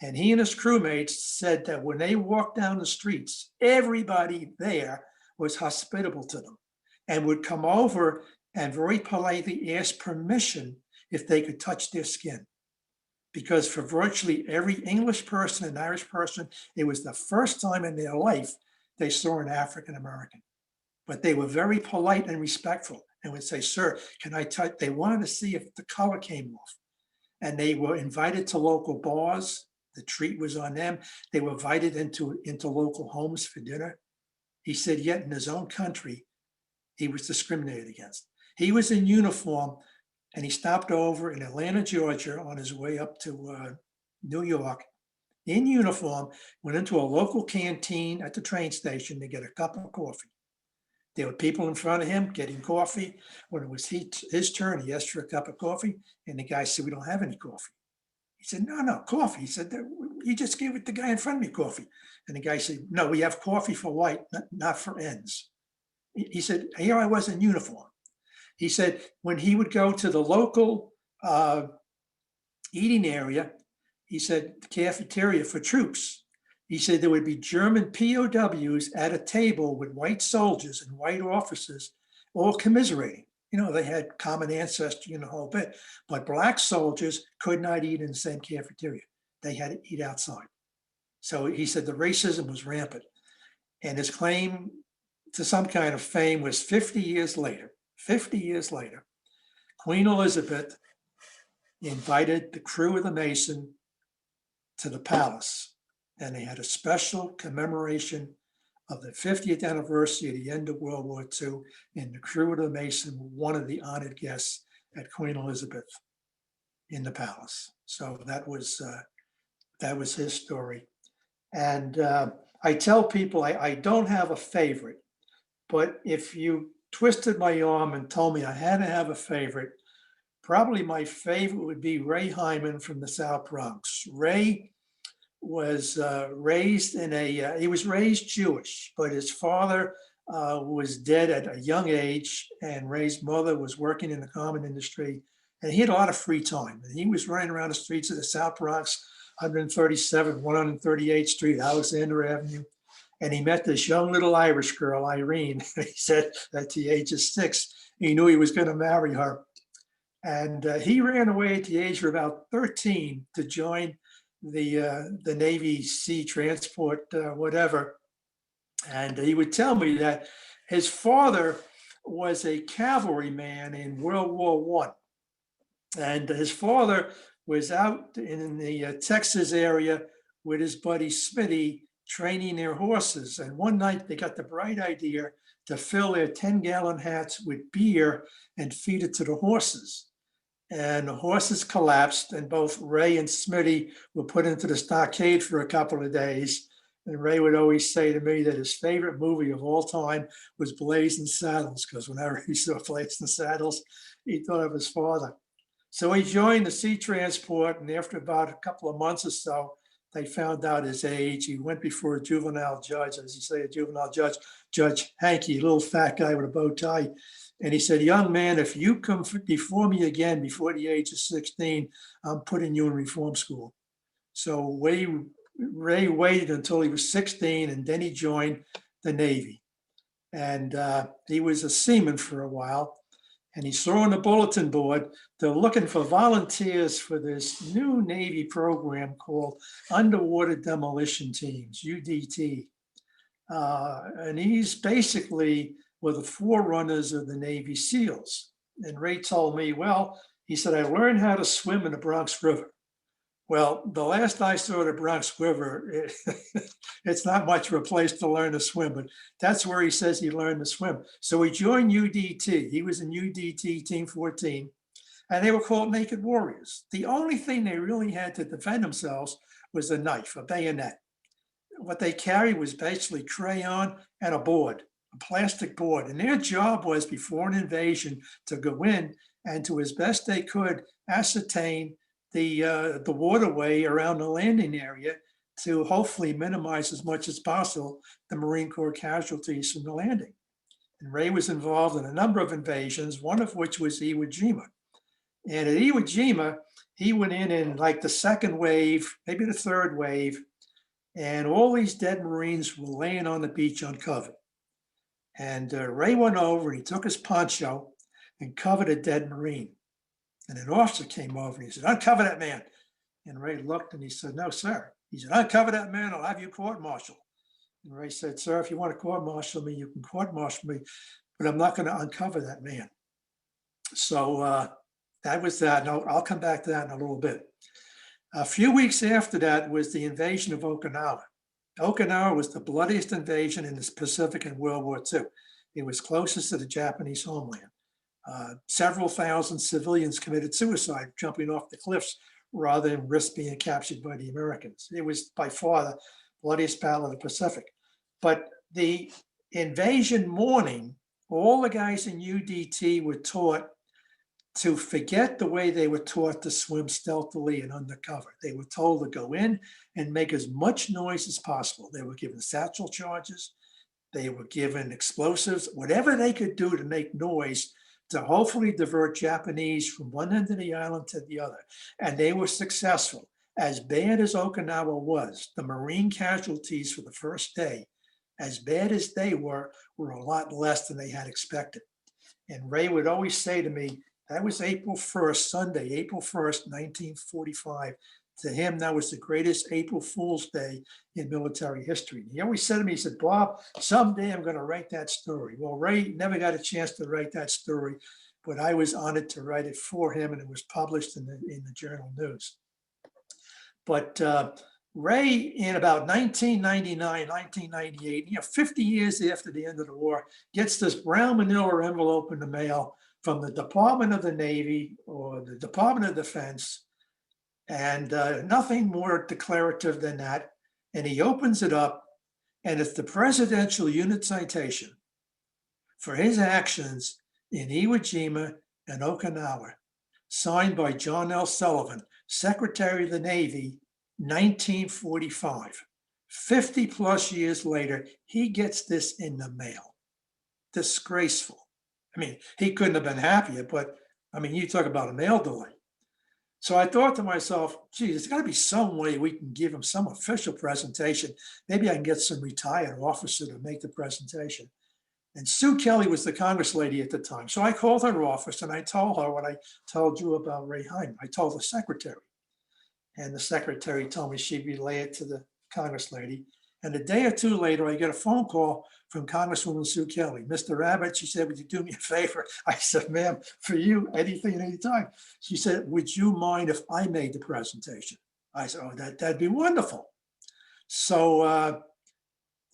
And he and his crewmates said that when they walked down the streets, everybody there was hospitable to them and would come over and very politely ask permission if they could touch their skin. Because for virtually every English person and Irish person, it was the first time in their life they saw an African American. But they were very polite and respectful and would say, sir, can I touch? They wanted to see if the color came off. And they were invited to local bars. The treat was on them. They were invited into local homes for dinner. He said, yet in his own country, he was discriminated against. He was in uniform, and he stopped over in Atlanta, Georgia, on his way up to New York, in uniform, went into a local canteen at the train station to get a cup of coffee. There were people in front of him getting coffee. When it was his turn, he asked for a cup of coffee, and the guy said, we don't have any coffee. He said, no, coffee. He said, you just gave it the guy in front of me coffee. And the guy said, no, we have coffee for white, not for ends. He said, here I was in uniform. He said, when he would go to the local eating area, he said, the cafeteria for troops, he said there would be German POWs at a table with white soldiers and white officers all commiserating. You know, they had common ancestry and the whole bit, but black soldiers could not eat in the same cafeteria. They had to eat outside. So he said the racism was rampant. And his claim to some kind of fame was 50 years later, Queen Elizabeth invited the crew of the Mason to the palace, and they had a special commemoration of the 50th anniversary of the end of World War II, and the crew of the Mason were one of the honored guests at Queen Elizabeth in the palace. So that was his story. And I tell people I don't have a favorite, but if you twisted my arm and told me I had to have a favorite, probably my favorite would be Ray Hyman from the South Bronx. Ray was raised he was raised Jewish, but his father was dead at a young age, and Ray's mother was working in the garment industry, and he had a lot of free time. And he was running around the streets of the South Bronx, 137, 138th Street, Alexander Avenue, and he met this young little Irish girl, Irene. He said at the age of 6, he knew he was going to marry her. And he ran away at the age of about 13 to join the Navy Sea Transport, whatever. And he would tell me that his father was a cavalryman in World War One, and his father was out in the Texas area with his buddy Smitty training their horses. And one night they got the bright idea to fill their 10-gallon hats with beer and feed it to the horses. And the horses collapsed, and both Ray and Smitty were put into the stockade for a couple of days. And Ray would always say to me that his favorite movie of all time was Blazing Saddles, because whenever he saw Blazing Saddles, he thought of his father. So he joined the Sea Transport, and after about a couple of months or so, they found out his age. He went before a juvenile judge, as you say, a juvenile judge, Judge Hankey, a little fat guy with a bow tie. And he said, young man, if you come before me again before the age of 16, I'm putting you in reform school. So Ray waited until he was 16, and then he joined the Navy. And he was a seaman for a while. And he saw on the bulletin board, they're looking for volunteers for this new Navy program called Underwater Demolition Teams, UDT. And he's basically were the forerunners of the Navy SEALs. And Ray told me, well, he said, I learned how to swim in the Bronx River. Well, the last I saw the Bronx River, it's not much of a place to learn to swim, but that's where he says he learned to swim. So he joined UDT. He was in UDT Team 14, and they were called Naked Warriors. The only thing they really had to defend themselves was a knife, a bayonet. What they carried was basically crayon and a board, a plastic board. And their job was, before an invasion, to go in and to, as best they could, ascertain the waterway around the landing area to hopefully minimize as much as possible the Marine Corps casualties from the landing. And Ray was involved in a number of invasions, one of which was Iwo Jima. And at Iwo Jima, he went in like the second wave, maybe the third wave, and all these dead Marines were laying on the beach uncovered. And Ray went over and he took his poncho and covered a dead Marine. And an officer came over and he said, uncover that man. And Ray looked and he said, no, sir. He said, uncover that man, I'll have you court-martialed. And Ray said, sir, if you want to court-martial me, you can court-martial me, but I'm not going to uncover that man. So that was that. And I'll come back to that in a little bit. A few weeks after that was the invasion of Okinawa. Okinawa was the bloodiest invasion in the Pacific in World War II. It was closest to the Japanese homeland. Several thousand civilians committed suicide jumping off the cliffs rather than risk being captured by the Americans. It was by far the bloodiest battle of the Pacific. But the invasion morning, all the guys in UDT were taught to forget the way they were taught to swim stealthily and undercover. They were told to go in and make as much noise as possible. They were given satchel charges. They were given explosives, whatever they could do to make noise to hopefully divert Japanese from one end of the island to the other. And they were successful. As bad as Okinawa was, the Marine casualties for the first day, as bad as they were a lot less than they had expected. And Ray would always say to me, that was April 1st, Sunday, April 1st, 1945. To him, that was the greatest April Fool's Day in military history. He always said to me, he said, Bob, someday I'm going to write that story. Well, Ray never got a chance to write that story, but I was honored to write it for him, and it was published in the Journal News. But Ray, in about 1999, 1998, 50 years after the end of the war, gets this brown manila envelope in the mail from the Department of the Navy or the Department of Defense, and nothing more declarative than that. And he opens it up, and it's the Presidential Unit Citation for his actions in Iwo Jima and Okinawa, signed by John L. Sullivan, Secretary of the Navy, 1945. 50 plus years later, he gets this in the mail. Disgraceful. I mean, he couldn't have been happier, but I mean, you talk about a mail delay. So I thought to myself, gee, there's got to be some way we can give him some official presentation. Maybe I can get some retired officer to make the presentation. And Sue Kelly was the Congress lady at the time. So I called her office and I told her what I told you about Ray Hyman. I told the secretary. And the secretary told me she'd relay it to the Congress lady. And a day or two later, I get a phone call from Congresswoman Sue Kelly. Mr. Abbott, she said, would you do me a favor? I said, ma'am, for you, anything, anytime. She said, would you mind if I made the presentation? I said, oh, that'd be wonderful. So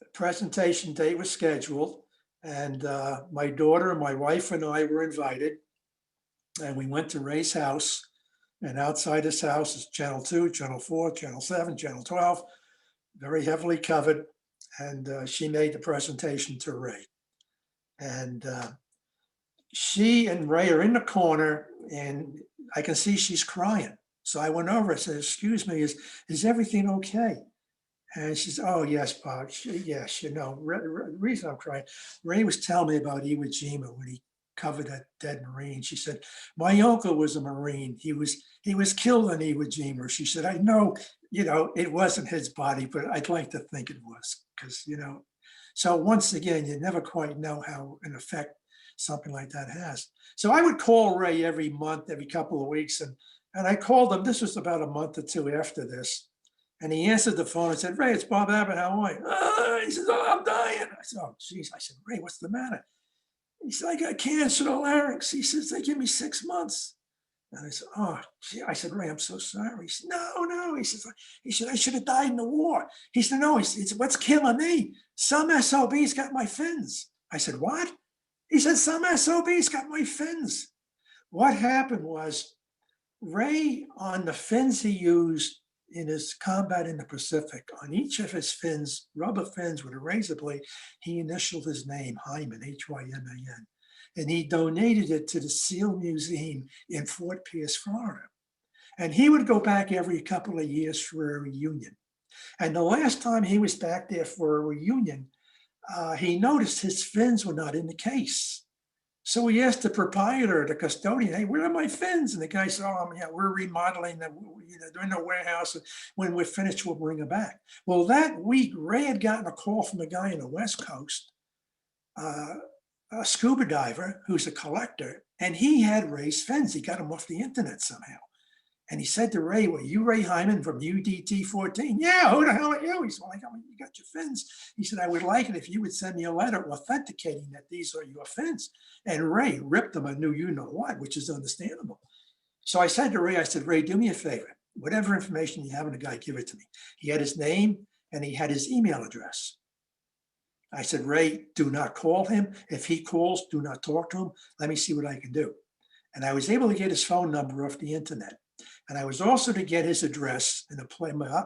the presentation date was scheduled, and my daughter, my wife, and I were invited. And we went to Ray's house. And outside his house is Channel 2, Channel 4, Channel 7, Channel 12, very heavily covered. And she made the presentation to Ray. And she and Ray are in the corner, and I can see she's crying. So I went over and said, excuse me, is everything okay? And she said, oh, yes, Bob. Yes, the reason I'm crying, Ray was telling me about Iwo Jima when he covered that dead Marine. She said, my uncle was a Marine. He was killed in Iwo Jima. She said, I know, it wasn't his body, but I'd like to think it was, because, so once again, you never quite know how an effect something like that has. So I would call Ray every month, every couple of weeks, and I called him. This was about a month or two after this. And he answered the phone and said, Ray, it's Bob Abbott. How are you? He says, oh, I'm dying. I said, oh, geez. I said, Ray, what's the matter? He said, I got cancer of the larynx. He says, they give me 6 months. And I said, oh, gee. I said, Ray, I'm so sorry. He said, no. He said, I should have died in the war. He said, no, he said, what's killing me? Some SOBs got my fins. I said, what? He said, some SOBs got my fins. What happened was Ray, on the fins he used in his combat in the Pacific, on each of his fins, rubber fins with a razor blade, he initialed his name, Hyman, Hyman. And he donated it to the SEAL Museum in Fort Pierce, Florida. And he would go back every couple of years for a reunion. And the last time he was back there for a reunion, he noticed his fins were not in the case. So he asked the proprietor, the custodian, hey, where are my fins? And the guy said, oh, yeah, we're remodeling them. They're in the warehouse. When we're finished, we'll bring them back. Well, that week, Ray had gotten a call from a guy on the West Coast, a scuba diver who's a collector, and he had Ray's fins. He got them off the internet somehow. And he said to Ray, well, you Ray Hyman from UDT 14? Yeah, who the hell are you? He said, well, you got your fins. He said, I would like it if you would send me a letter authenticating that these are your fins. And Ray ripped them a new you-know-what, which is understandable. So I said to Ray, I said, Ray, do me a favor. Whatever information you have on the guy, give it to me. He had his name and he had his email address. I said, Ray, do not call him. If he calls, do not talk to him. Let me see what I can do. And I was able to get his phone number off the internet. And I was also to get his address in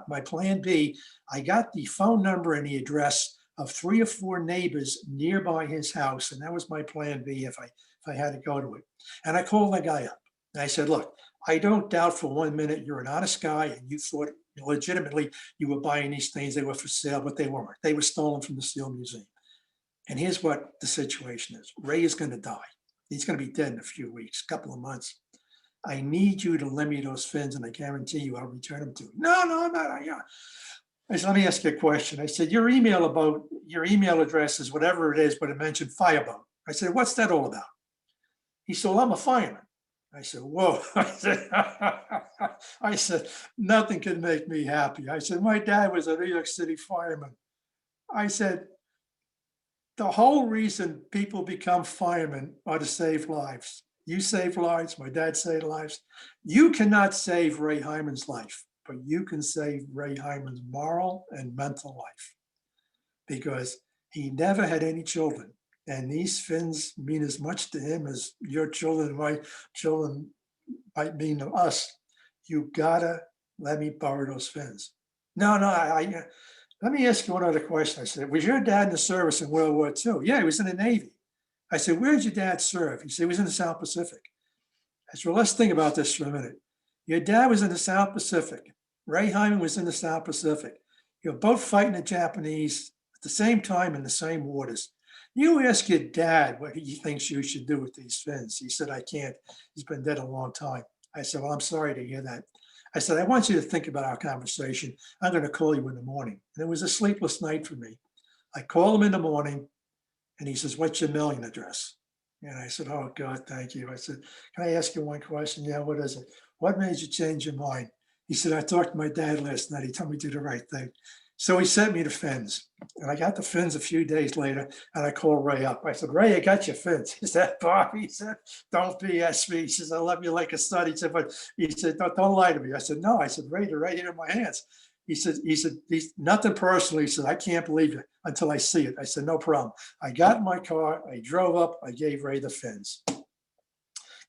my plan B. I got the phone number and the address of 3 or 4 neighbors nearby his house. And that was my plan B if I had to go to it. And I called the guy up. And I said, look, I don't doubt for 1 minute you're an honest guy and you thought legitimately you were buying these things. They were for sale, but they weren't. They were stolen from the SEAL Museum. And here's what the situation is. Ray is going to die. He's going to be dead in a few weeks, a couple of months. I need you to lend me those fins, and I guarantee you I'll return them to you. No, I'm not. Yeah. I said, let me ask you a question. I said, your email address is whatever it is, but it mentioned fireboat. I said, what's that all about? He said, well, I'm a fireman. I said, whoa. I said, nothing can make me happy. I said, my dad was a New York City fireman. I said, the whole reason people become firemen are to save lives. You save lives. My dad saved lives. You cannot save Ray Hyman's life, but you can save Ray Hyman's moral and mental life because he never had any children. And these fins mean as much to him as your children, my children might mean to us. You gotta let me borrow those fins. No, let me ask you one other question. I said, was your dad in the service in World War II? Yeah, he was in the Navy. I said, where did your dad serve? He said, he was in the South Pacific. I said, well, let's think about this for a minute. Your dad was in the South Pacific. Ray Hyman was in the South Pacific. You're both fighting the Japanese at the same time in the same waters. You ask your dad what he thinks you should do with these fins. He said, I can't. He's been dead a long time. I said, well, I'm sorry to hear that. I said, I want you to think about our conversation. I'm going to call you in the morning. And it was a sleepless night for me. I called him in the morning. And he says, what's your mailing address? And I said, oh, God, thank you. I said, can I ask you one question? Yeah, what is it? What made you change your mind? He said, I talked to my dad last night. He told me to do the right thing. So he sent me the fins, and I got the fins a few days later, and I called Ray up. I said, Ray, I got your fins. He said, Bob, he said, don't BS me. He says, I love you like a son. He said, but he said, don't lie to me. I said, no. I said, Ray, they're right here in my hands. He said, nothing personal. He said, I can't believe it until I see it. I said, no problem. I got in my car, I drove up, I gave Ray the fins. A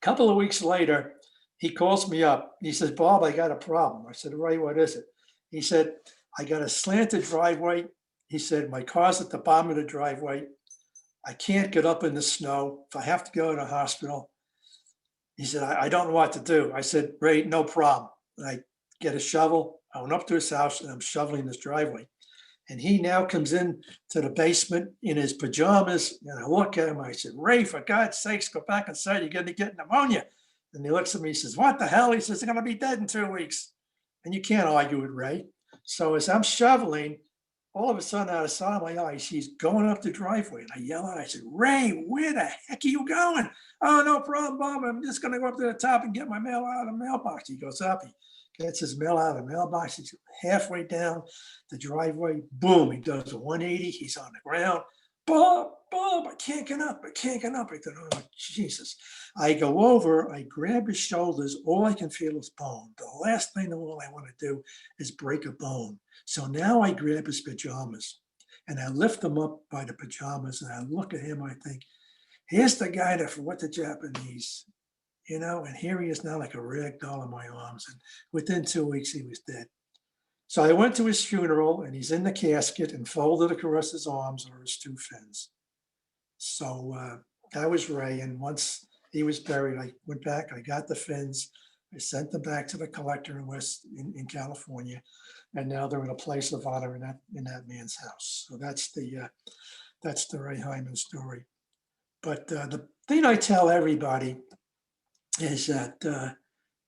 couple of weeks later, he calls me up. He says, Bob, I got a problem. I said, Ray, what is it? He said, I got a slanted driveway. He said, my car's at the bottom of the driveway. I can't get up in the snow. If I have to go to the hospital, he said, I don't know what to do. I said, Ray, no problem. And I get a shovel. I went up to his house and I'm shoveling his driveway. And he now comes in to the basement in his pajamas. And I look at him. I said, Ray, for God's sakes, go back inside. You're going to get pneumonia. And he looks at me. He says, what the hell? He says, they're going to be dead in 2 weeks. And you can't argue with Ray. So as I'm shoveling, all of a sudden out of sight of my eyes, he's going up the driveway. And I yell out, I said, Ray, where the heck are you going? Oh, no problem, Bob. I'm just going to go up to the top and get my mail out of the mailbox. He goes up, he gets his mail out of the mailbox. He's halfway down the driveway. Boom, he does a 180. He's on the ground. Bob, I can't get up. I can't get up. I thought, oh, Jesus. I go over, I grab his shoulders. All I can feel is bone. The last thing in the world I want to do is break a bone. So now I grab his pajamas and I lift them up by the pajamas and I look at him. I think, here's the guy that fought the Japanese, and here he is now like a rag doll in my arms. And within 2 weeks, he was dead. So I went to his funeral and he's in the casket and folded across his arms are his two fins. So that was Ray. And once he was buried, I went back, I got the fins, I sent them back to the collector in California. And now they're in a place of honor in that man's house. So that's the Ray Hyman story. But the thing I tell everybody is that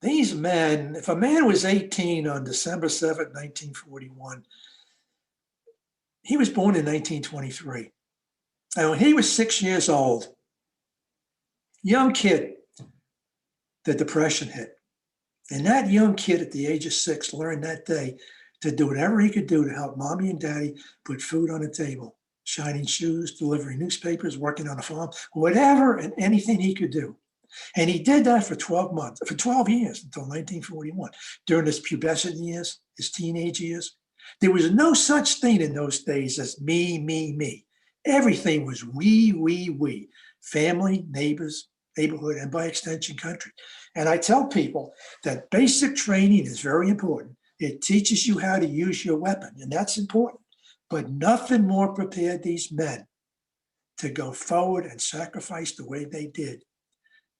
these men, if a man was 18 on December 7th, 1941, he was born in 1923. And when he was 6 years old, young kid, the Depression hit. And that young kid at the age of 6 learned that day to do whatever he could do to help mommy and daddy put food on the table, shining shoes, delivering newspapers, working on a farm, whatever and anything he could do. And he did that for 12 years until 1941. During his pubescent years, his teenage years, there was no such thing in those days as me, me, me. Everything was we, family, neighbors, neighborhood, and by extension, country. And I tell people that basic training is very important. It teaches you how to use your weapon, and that's important. But nothing more prepared these men to go forward and sacrifice the way they did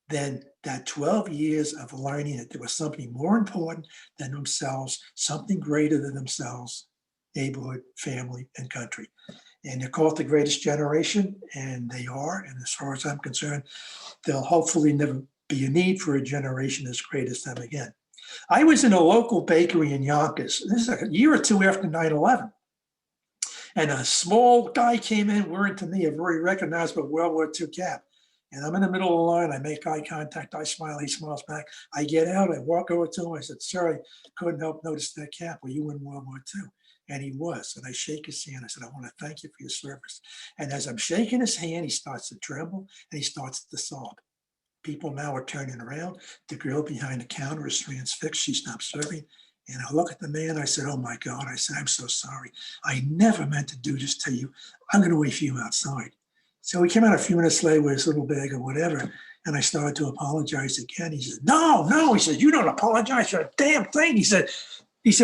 than that 12 years of learning that there was something more important than themselves, something greater than themselves, neighborhood, family, and country. And they're called the greatest generation, and they are. And as far as I'm concerned, there'll hopefully never be a need for a generation as great as them again. I was in a local bakery in Yonkers. This is like a year or two after 9/11. And a small guy came in wearing to me a very recognizable World War II cap. And I'm in the middle of the line. I make eye contact. I smile. He smiles back. I get out. I walk over to him. I said, sir, I couldn't help notice that cap. Were you in World War II? And he was. And I shake his hand. I said, I want to thank you for your service. And as I'm shaking his hand, he starts to tremble and he starts to sob. People now are turning around. The girl behind the counter is transfixed. She stops serving. And I look at the man. I said, oh, my God. I said, I'm so sorry. I never meant to do this to you. I'm going to wait for you outside. So he came out a few minutes later with his little bag or whatever. And I started to apologize again. He said, no. He said, you don't apologize for a damn thing. He said,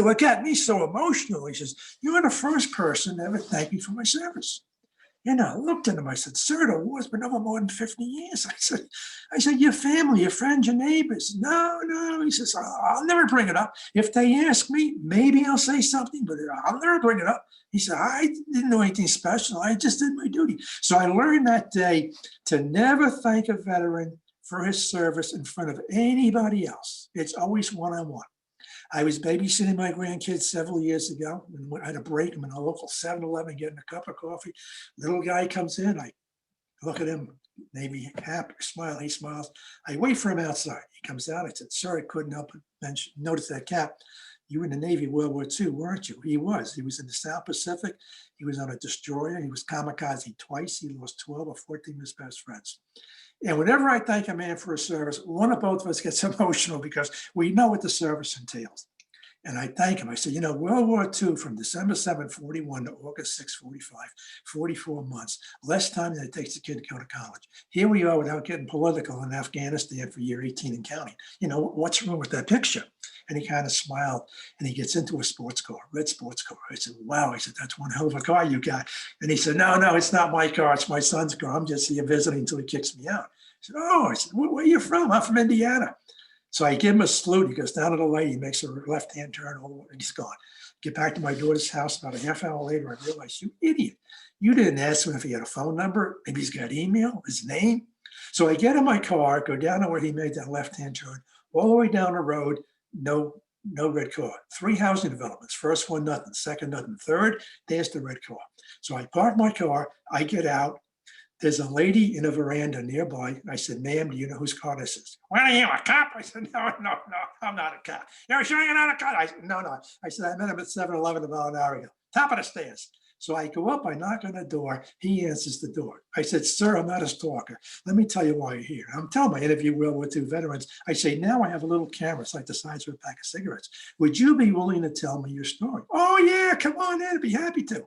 what got me so emotional? He says, you're the first person to ever thank me for my service. And I looked at him. I said, sir, the war's been over more than 50 years. I said, your family, your friends, your neighbors. No. He says, I'll never bring it up. If they ask me, maybe I'll say something, but I'll never bring it up. He said, I didn't know anything special. I just did my duty. So I learned that day to never thank a veteran for his service in front of anybody else. It's always one-on-one. I was babysitting my grandkids several years ago. And I had a break. I'm in a local 7-Eleven getting a cup of coffee. Little guy comes in. I look at him, maybe happy, smile. He smiles. I wait for him outside. He comes out. I said, sir, I couldn't help but notice that cap. you were in the Navy World War II, weren't you? He was. He was in the South Pacific. He was on a destroyer. He was kamikaze twice. He lost 12 or 14 of his best friends. And whenever I thank a man for his service, one of both of us gets emotional because we know what the service entails. And I thank him. I said, World War II from December 7, 41 to August 6, 45, 44 months, less time than it takes a kid to go to college. Here we are without getting political in Afghanistan for year 18 and counting. What's wrong with that picture? And he kind of smiled and he gets into a sports car, red sports car. I said, wow. I said, that's one hell of a car you got. And he said, no, it's not my car. It's my son's car. I'm just here visiting until he kicks me out. I said, oh, I said, where are you from? I'm from Indiana. So I give him a salute. He goes down to the light. He makes a left-hand turn, and he's gone. Get back to my daughter's house. About a half hour later, I realized, you idiot. You didn't ask him if he had a phone number. Maybe he's got email, his name. So I get in my car, go down to where he made that left-hand turn, all the way down the road, no red car. 3 housing developments. First one, nothing. Second, nothing. Third, there's the red car. So I park my car. I get out. There's a lady in a veranda nearby. I said, ma'am, do you know whose car this is? What are you, a cop? I said, no, I'm not a cop. You're sure you're not a cop? I said, no. I said, I met him at 7-Eleven about an hour ago. Top of the stairs. So I go up, I knock on the door. He answers the door. I said, sir, I'm not a stalker. Let me tell you why you're here. I'm telling my interview World War II veterans. I say, now I have a little camera. It's like the size of a pack of cigarettes. Would you be willing to tell me your story? Oh, yeah, come on in. I'd be happy to.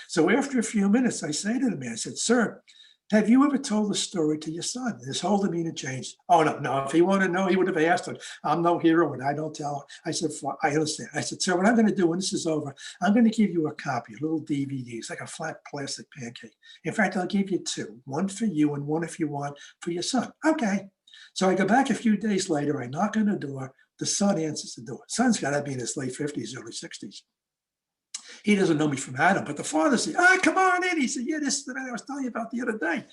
So after a few minutes, I say to the man, I said, sir, have you ever told the story to your son? His whole demeanor changed. Oh, no. If he wanted to know, he would have asked him. I'm no hero and I don't tell. I said, I understand. I said, sir, what I'm going to do when this is over, I'm going to give you a copy, a little DVD. It's like a flat plastic pancake. In fact, I'll give you 2, one for you and one if you want for your son. Okay. So I go back a few days later. I knock on the door. The son answers the door. Son's got to be in his late 50s, early 60s. He doesn't know me from Adam, but the father said, come on in. He said, yeah, this is the man I was telling you about the other day.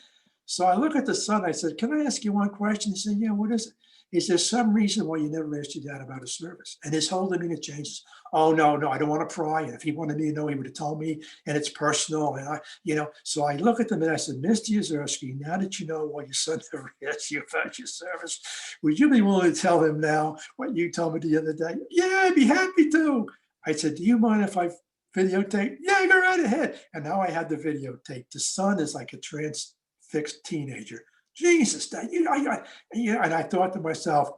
So I look at the son. I said, can I ask you one question? He said, yeah, what is it? Is there some reason why you never asked your dad about his service? And his whole demeanor changes. Oh, no, I don't want to pry. And if he wanted me to know, he would have told me, and it's personal. And so I look at them and I said, Mr. Yuzerski, now that you know why your son never asked you about your service, would you be willing to tell him now what you told me the other day? Yeah, I'd be happy to. I said, do you mind if I videotape? Yeah, go right ahead. And now I had the videotape. The son is like a transfixed teenager. Jesus, and I thought to myself,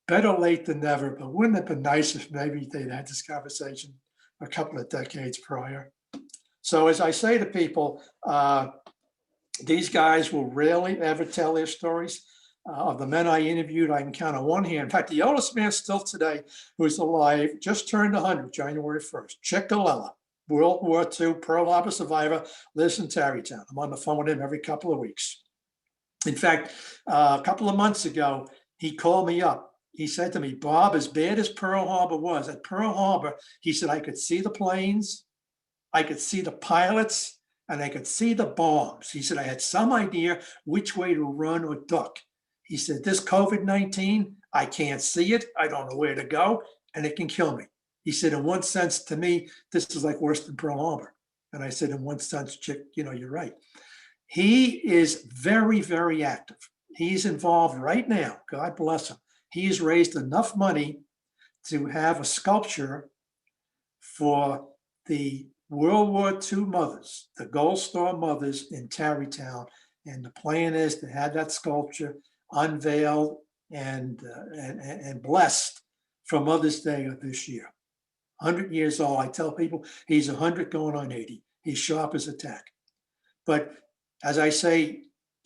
better late than never, but wouldn't it have been nice if maybe they'd had this conversation a couple of decades prior? So as I say to people, these guys will rarely ever tell their stories. Of the men I interviewed, I can count on one hand. In fact, the oldest man still today who's alive just turned 100, January 1st, Chick Galella, World War II, Pearl Harbor survivor, lives in Tarrytown. I'm on the phone with him every couple of weeks. In fact, a couple of months ago, he called me up. He said to me, Bob, as bad as Pearl Harbor was, at Pearl Harbor, he said, I could see the planes, I could see the pilots, and I could see the bombs. He said, I had some idea which way to run or duck. He said, this COVID-19, I can't see it. I don't know where to go, and it can kill me. He said, in one sense, to me, this is like worse than Pearl Harbor. And I said, in one sense, Chick, you're right. He is very, very active. He's involved right now. God bless him. He's raised enough money to have a sculpture for the World War II mothers, the Gold Star mothers in Tarrytown. And the plan is to have that sculpture unveiled and blessed for Mother's Day of this year. 100 years old. I tell people he's 100 going on 80. He's sharp as a tack. But as I say,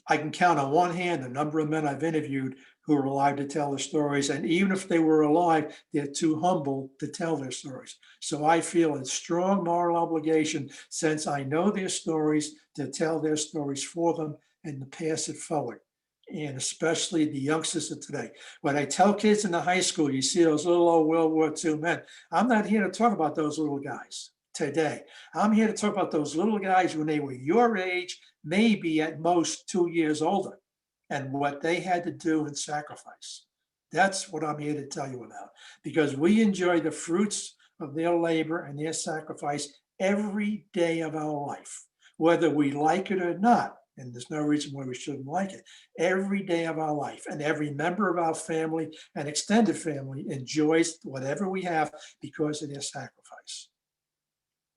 I can count on one hand the number of men I've interviewed who are alive to tell their stories. And even if they were alive, they're too humble to tell their stories. So I feel a strong moral obligation, since I know their stories, to tell their stories for them and to pass it forward. And especially the youngsters of today. When I tell kids in the high school, you see those little old World War II men, I'm not here to talk about those little guys today. I'm here to talk about those little guys when they were your age, maybe at most 2 years older, and what they had to do and sacrifice. That's what I'm here to tell you about, because we enjoy the fruits of their labor and their sacrifice every day of our life, whether we like it or not. and there's no reason why we shouldn't like it. Every day of our life and every member of our family and extended family enjoys whatever we have because of their sacrifice.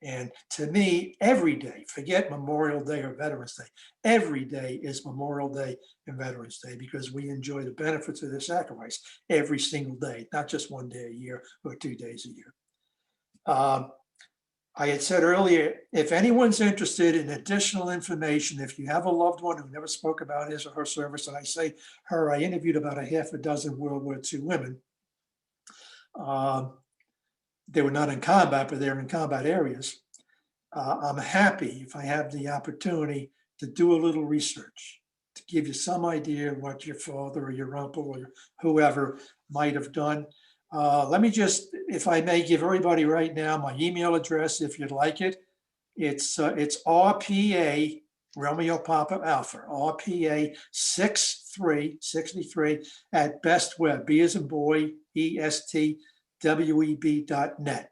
And to me, every day, forget Memorial Day or Veterans Day, every day is Memorial Day and Veterans Day because we enjoy the benefits of their sacrifice every single day, not just one day a year or 2 days a year. I had said earlier, if anyone's interested in additional information, if you have a loved one who never spoke about his or her service, and I say her, I interviewed about a half a dozen World War II women. They were not in combat, but they're in combat areas. I'm happy if I have the opportunity to do a little research to give you some idea of what your father or your uncle or whoever might have done. Let me just, if I may, give everybody right now my email address if you'd like it. It's RPA Romeo Papa Alpha, RPA 63 at bestweb, B as in boy, ESTWEB.net.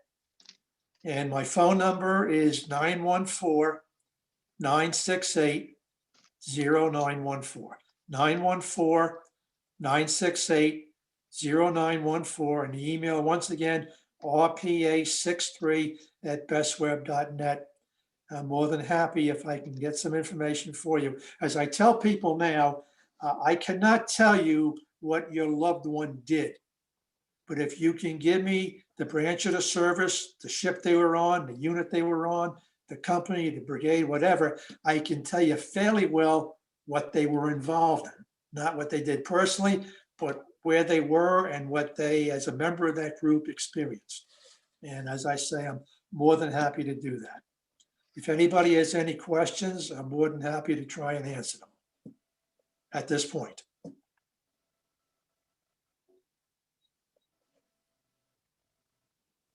And my phone number is 914-968-0914. 914-968-0914. And the email, once again, rpa63 at bestweb.net. I'm more than happy if I can get some information for you. As I tell people now, I cannot tell you what your loved one did. But if you can give me the branch of the service, the ship they were on, the unit they were on, the company, the brigade, whatever, I can tell you fairly well what they were involved in. Not what they did personally, but where they were and what they, as a member of that group, experienced. And as I say, I'm more than happy to do that. If anybody has any questions, I'm more than happy to try and answer them at this point.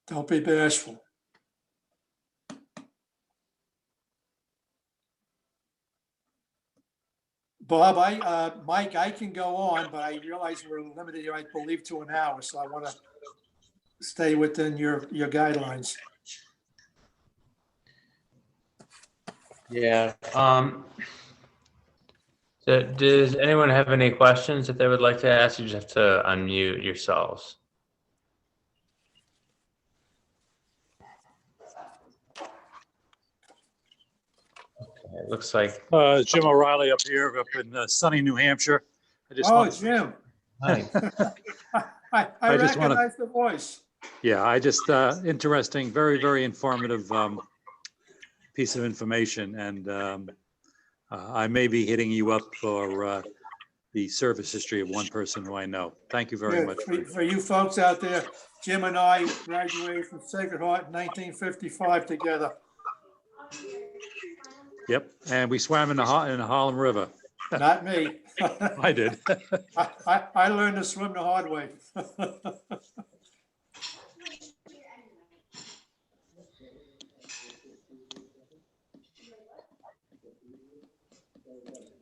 Don't be bashful. Bob, Mike, I can go on, but I realize we're limited here, I believe, to an hour, so I want to stay within your guidelines. Yeah. So does anyone have any questions that they would like to ask? You just have to unmute yourselves. Okay, it looks like. Jim O'Reilly up here, up in sunny New Hampshire. Jim. Hi. I just wanna- recognize the voice. Yeah, I just, interesting, very, very informative piece of information. And I may be hitting you up for the service history of one person who I know. Thank you very much. For you folks out there, Jim and I graduated from Sacred Heart in 1955 together. Yep, and we swam in the Harlem River. Not me. I did. I learned to swim the hard way.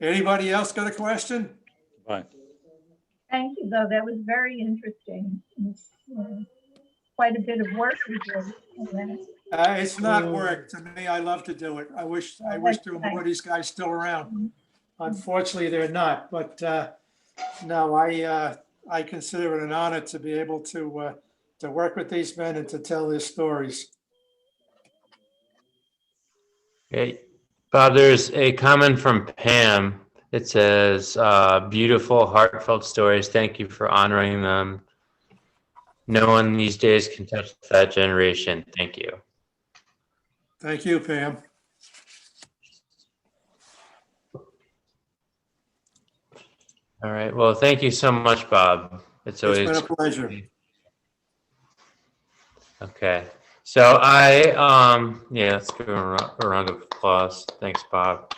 Anybody else got a question? Bye. Thank you, though. That was very interesting. It's, quite a bit of work we did. It's not work to me. I love to do it. I wish there were more of these guys still around. Unfortunately, they're not. But no, I consider it an honor to be able to work with these men and to tell their stories. Okay. Bob, there's a comment from Pam. It says, beautiful, heartfelt stories. Thank you for honoring them. No one these days can touch that generation. Thank you. Thank you, Pam. All right. Well, thank you so much, Bob. It's always been a pleasure. Okay. So yeah, let's give him a round of applause. Thanks, Bob.